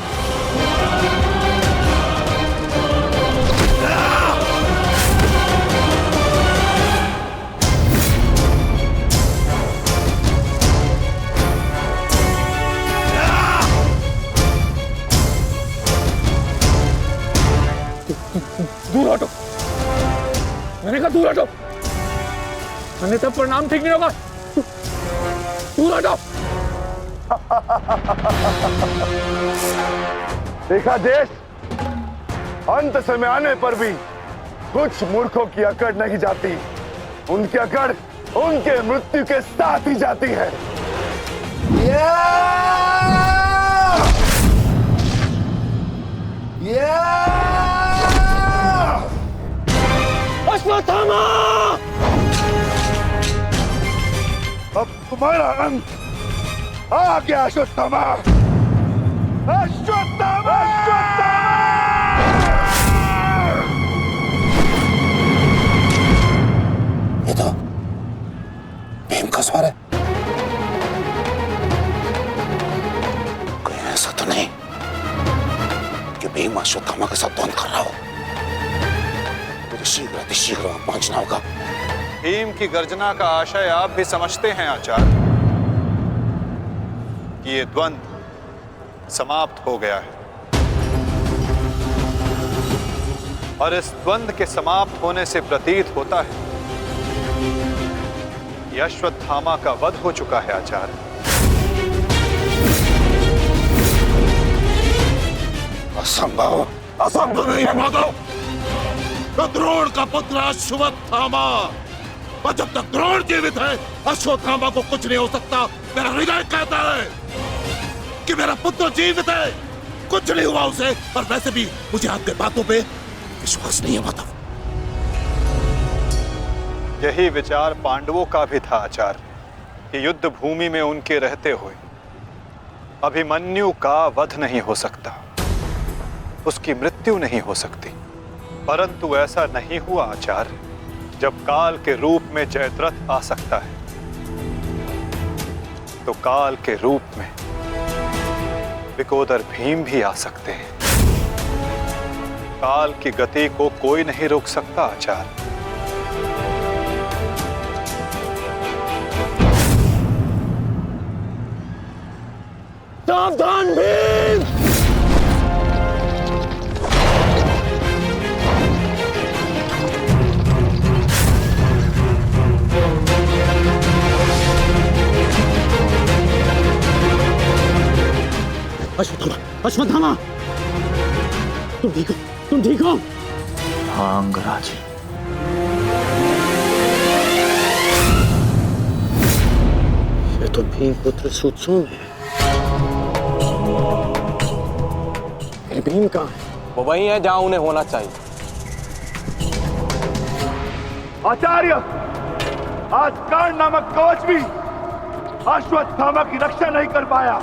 दूर हटो, अन्यथा परिणाम ठीक नहीं होगा। दूर हटो। देखा देश, अंत समय आने पर भी कुछ मूर्खों की अकड़ नहीं जाती, उनकी अकड़ उनके मृत्यु के साथ ही जाती है। अश्वत्थामा! अब तुम्हारा अंत आ गया अश्वत्थामा। अश्वत्थामा! ये तो भीम का स्वर है। कोई ऐसा तो नहीं कि भीम अश्वत्थामा के साथ द्वंद कर रहा हो। मुझे शीघ्र अतिशीघ्र वहां पहुंचना होगा। भीम की गर्जना का आशय आप भी समझते हैं आचार्य कि ये द्वंद समाप्त हो गया है, और इस द्वंद के समाप्त होने से प्रतीत होता है कि अश्वत्थामा का वध हो चुका है आचार्य। असंभव, असंभव नहीं है माधव। तो द्रोण का पुत्र अश्वत्थामा, और जब तक द्रोण जीवित है अश्वत्थामा को कुछ नहीं हो सकता। मेरा हृदय कहता है कि मेरा पुत्र जीवित है, कुछ नहीं हुआ उसे। और वैसे भी मुझे आपके बातों पे विश्वास नहीं है माधव। यही विचार पांडवों का भी था आचार्य कि युद्ध भूमि में उनके रहते हुए अभिमन्यु का वध नहीं हो सकता, उसकी मृत्यु नहीं हो सकती। परंतु ऐसा नहीं हुआ आचार्य। जब काल के रूप में जयद्रथ आ सकता है, तो काल के रूप में विकोदर भीम भी आ सकते हैं। काल की गति को कोई नहीं रोक सकता आचार्य। सावधान भीम! अश्वत्थामा, अश्वत्थामा, तुम ठीक हो? तुम ठीक हो? हाँ अंगराज, ये तो भीम पुत्र सुत्सोम है। भीम कहाँ है? वो वही है जहां उन्हें होना चाहिए। आचार्य, आज कर्ण नामक कवच भी अश्वत्थामा की रक्षा नहीं कर पाया।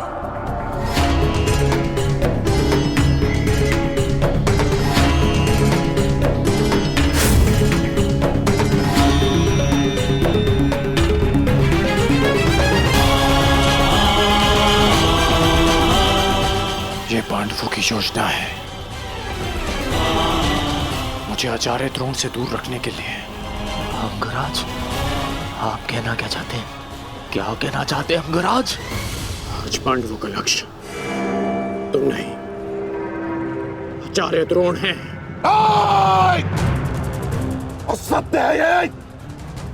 ये पांडवों की योजना है, मुझे आचार्य द्रोण से दूर रखने के लिए। अंगराज, आप कहना क्या चाहते हैं? क्या कहना चाहते हैं अंगराज? आज पांडवों का लक्ष्य तुम नहीं, आचार्य द्रोण है। सत्य है ये,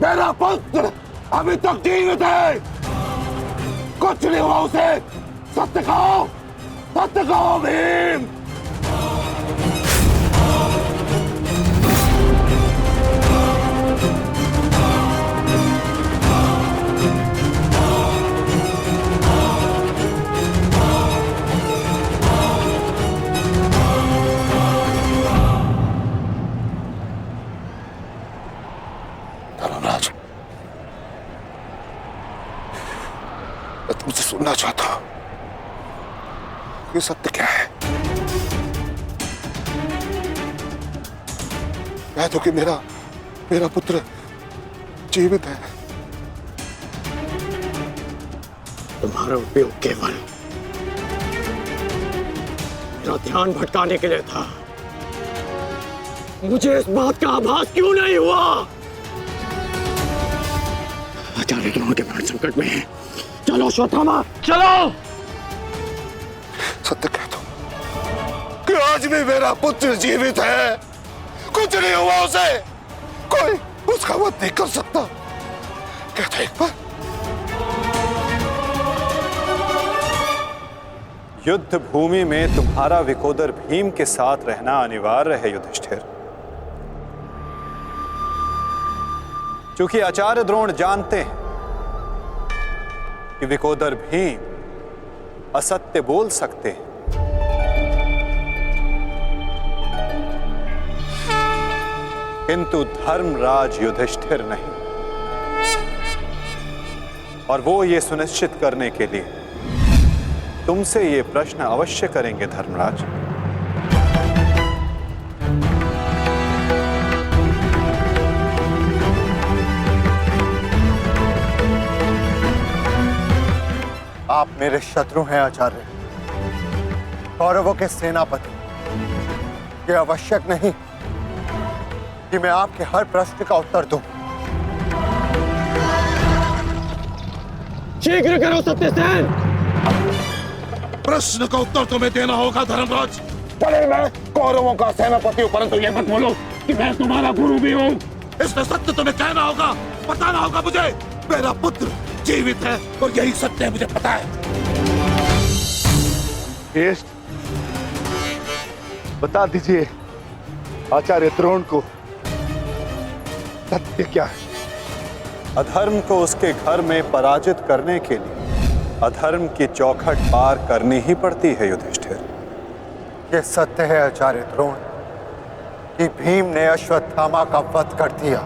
मेरा पुत्र अभी तक जीवित है, कुछ नहीं हुआ उसे। सत्य कहो, सत्य कहो भीम। धर्मराज, मैं तुमसे सुनना चाहता हूं, ये सत्य क्या है? कह दो कि मेरा पुत्र जीवित है। तुम्हारा उपयोग केवल मेरा ध्यान भटकाने के लिए था। मुझे इस बात का आभास क्यों नहीं हुआ? आचार्य द्रोण के प्राण संकट में है। चलो अश्वत्थामा, चलो। सत्य कह दो कि आज भी मेरा पुत्र जीवित है, कुछ नहीं हुआ उसे। उसका वध नहीं कर सकता। कहता एक बार। युद्ध भूमि में तुम्हारा विकोदर भीम के साथ रहना अनिवार्य है युधिष्ठिर, क्योंकि आचार्य द्रोण जानते हैं कि विकोदर भीम असत्य बोल सकते हैं, किंतु धर्मराज युधिष्ठिर नहीं। और वो ये सुनिश्चित करने के लिए तुमसे ये प्रश्न अवश्य करेंगे धर्मराज। आप मेरे शत्रु हैं आचार्य, कौरवों के सेनापति। ये आवश्यक नहीं कि मैं आपके हर प्रश्न का उत्तर दूं। शीघ्र करो सत्यसेन। प्रश्न का उत्तर तुम्हें देना होगा धर्मराज। भले मैं कौरवों का सेनापति हूं, परंतु ये मत बोलो कि मैं तुम्हारा गुरु भी हूं। इसमें सत्य तुम्हें कहना होगा, बताना होगा मुझे। मेरा पुत्र जीवित है और यही सत्य है, मुझे पता है। बता दीजिए आचार्य द्रोण को सत्य क्या है? अधर्म को उसके घर में पराजित करने के लिए अधर्म की चौखट पार करनी ही पड़ती है युधिष्ठिर। ये सत्य है आचार्य द्रोण कि भीम ने अश्वत्थामा का वध कर दिया।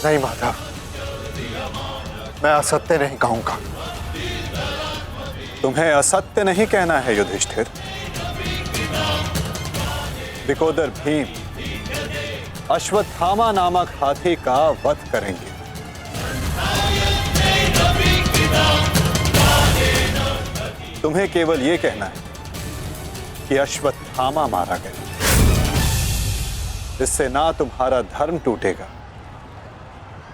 नहीं माधव, मैं असत्य नहीं कहूंगा। तुम्हें असत्य नहीं कहना है युधिष्ठिर। विकोदर भीम अश्वत्थामा नामक हाथी का वध करेंगे। तुम्हें केवल यह कहना है कि अश्वत्थामा मारा गया। इससे ना तुम्हारा धर्म टूटेगा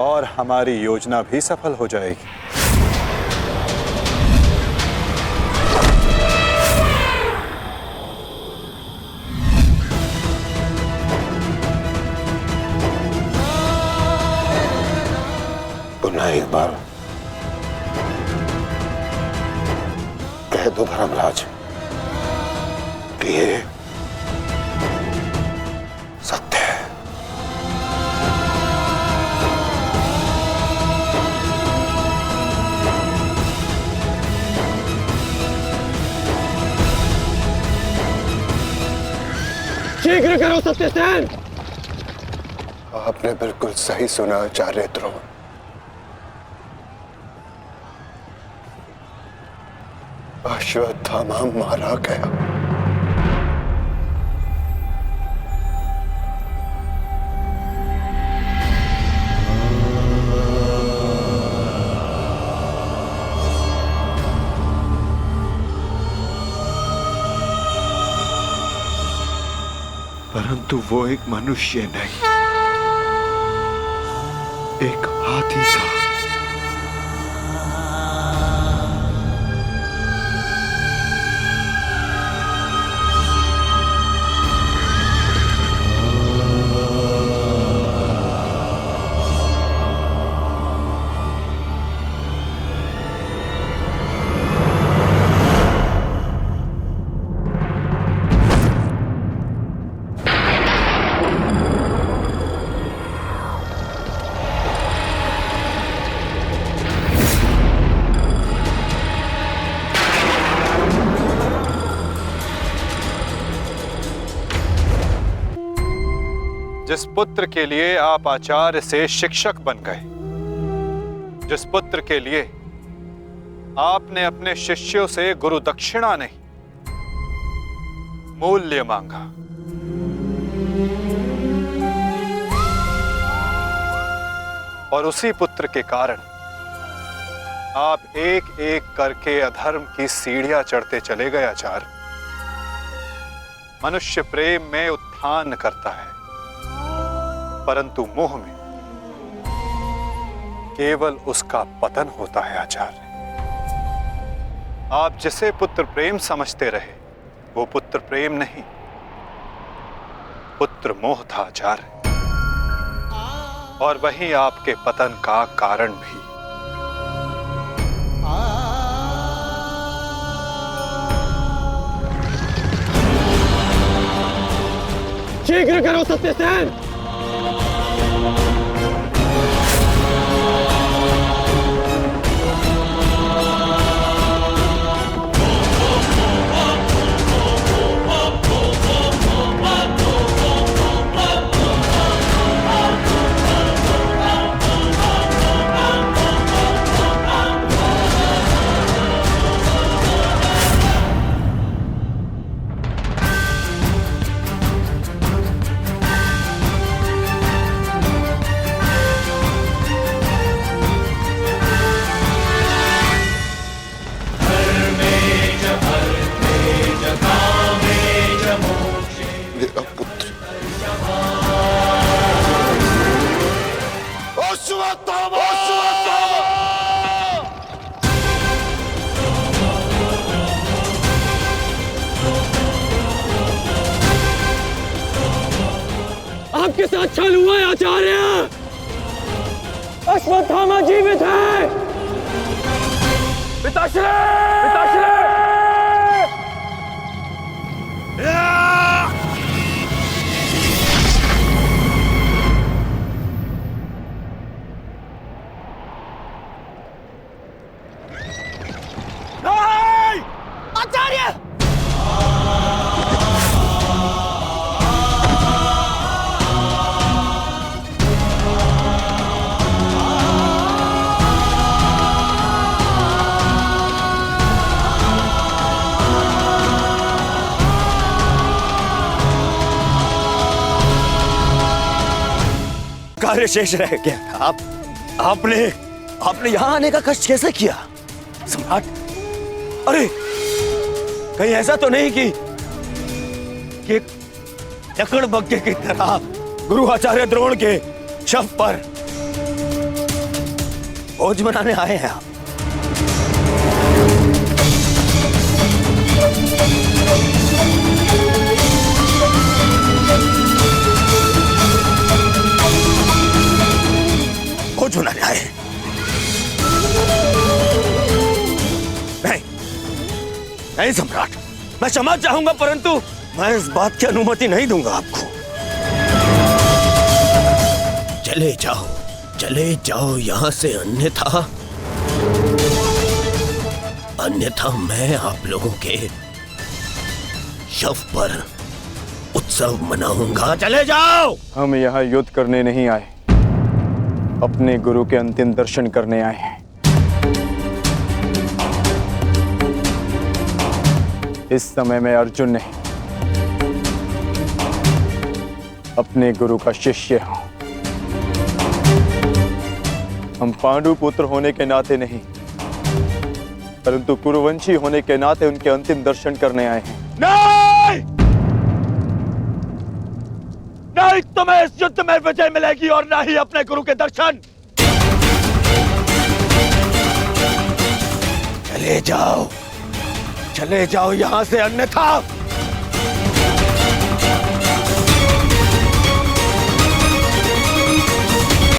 और हमारी योजना भी सफल हो जाएगी। पुनः एक बार कह दो धर्मराज कि ये सत्य है। शीघ्र करो सत्यसेन। आपने बिल्कुल सही सुना आचार्य द्रोण। अश्वत्थामा मारा गया। परंतु वो एक मनुष्य नहीं, एक हाथी था। जिस पुत्र के लिए आप आचार्य से शिक्षक बन गए, जिस पुत्र के लिए आपने अपने शिष्यों से गुरु दक्षिणा नहीं मूल्य मांगा, और उसी पुत्र के कारण आप एक एक करके अधर्म की सीढ़ियां चढ़ते चले गए आचार्य। मनुष्य प्रेम में उत्थान करता है, परंतु मोह में केवल उसका पतन होता है आचार्य। आप जिसे पुत्र प्रेम समझते रहे वो पुत्र प्रेम नहीं, पुत्र मोह था आचार्य, और वही आपके पतन का कारण भी। शीघ्र करो सत्यसेन। मेरा पुत्र अश्वत्थामा! आपके साथ छल हुआ है आचार्य। अश्वत्थामा जीवित है। पिताश्री! पिताश्री! आचार्य! कार्य शेष रह गया। आपने यहां आने का कष्ट कैसे किया सम्राट? अरे कहीं ऐसा तो नहीं कि लकड़ बग्गे की तरह गुरु आचार्य द्रोण के शव पर भोज मनाने आए हैं आप? भोज मनाने आए हैं? नहीं सम्राट, मैं क्षमा चाहूंगा परंतु मैं इस बात की अनुमति नहीं दूंगा आपको। चले जाओ यहां से, अन्यथा मैं आप लोगों के शव पर उत्सव मनाऊंगा। चले जाओ। हम यहाँ युद्ध करने नहीं आए, अपने गुरु के अंतिम दर्शन करने आए हैं। इस समय मैं अर्जुन नहीं, अपने गुरु का शिष्य हूं। हम पांडु पुत्र होने के नाते नहीं, परंतु कुरुवंशी होने के नाते उनके अंतिम दर्शन करने आए हैं। नहीं तुम्हें इस युद्ध में विजय मिलेगी और ना ही अपने गुरु के दर्शन। चले जाओ यहां से, अन्यथा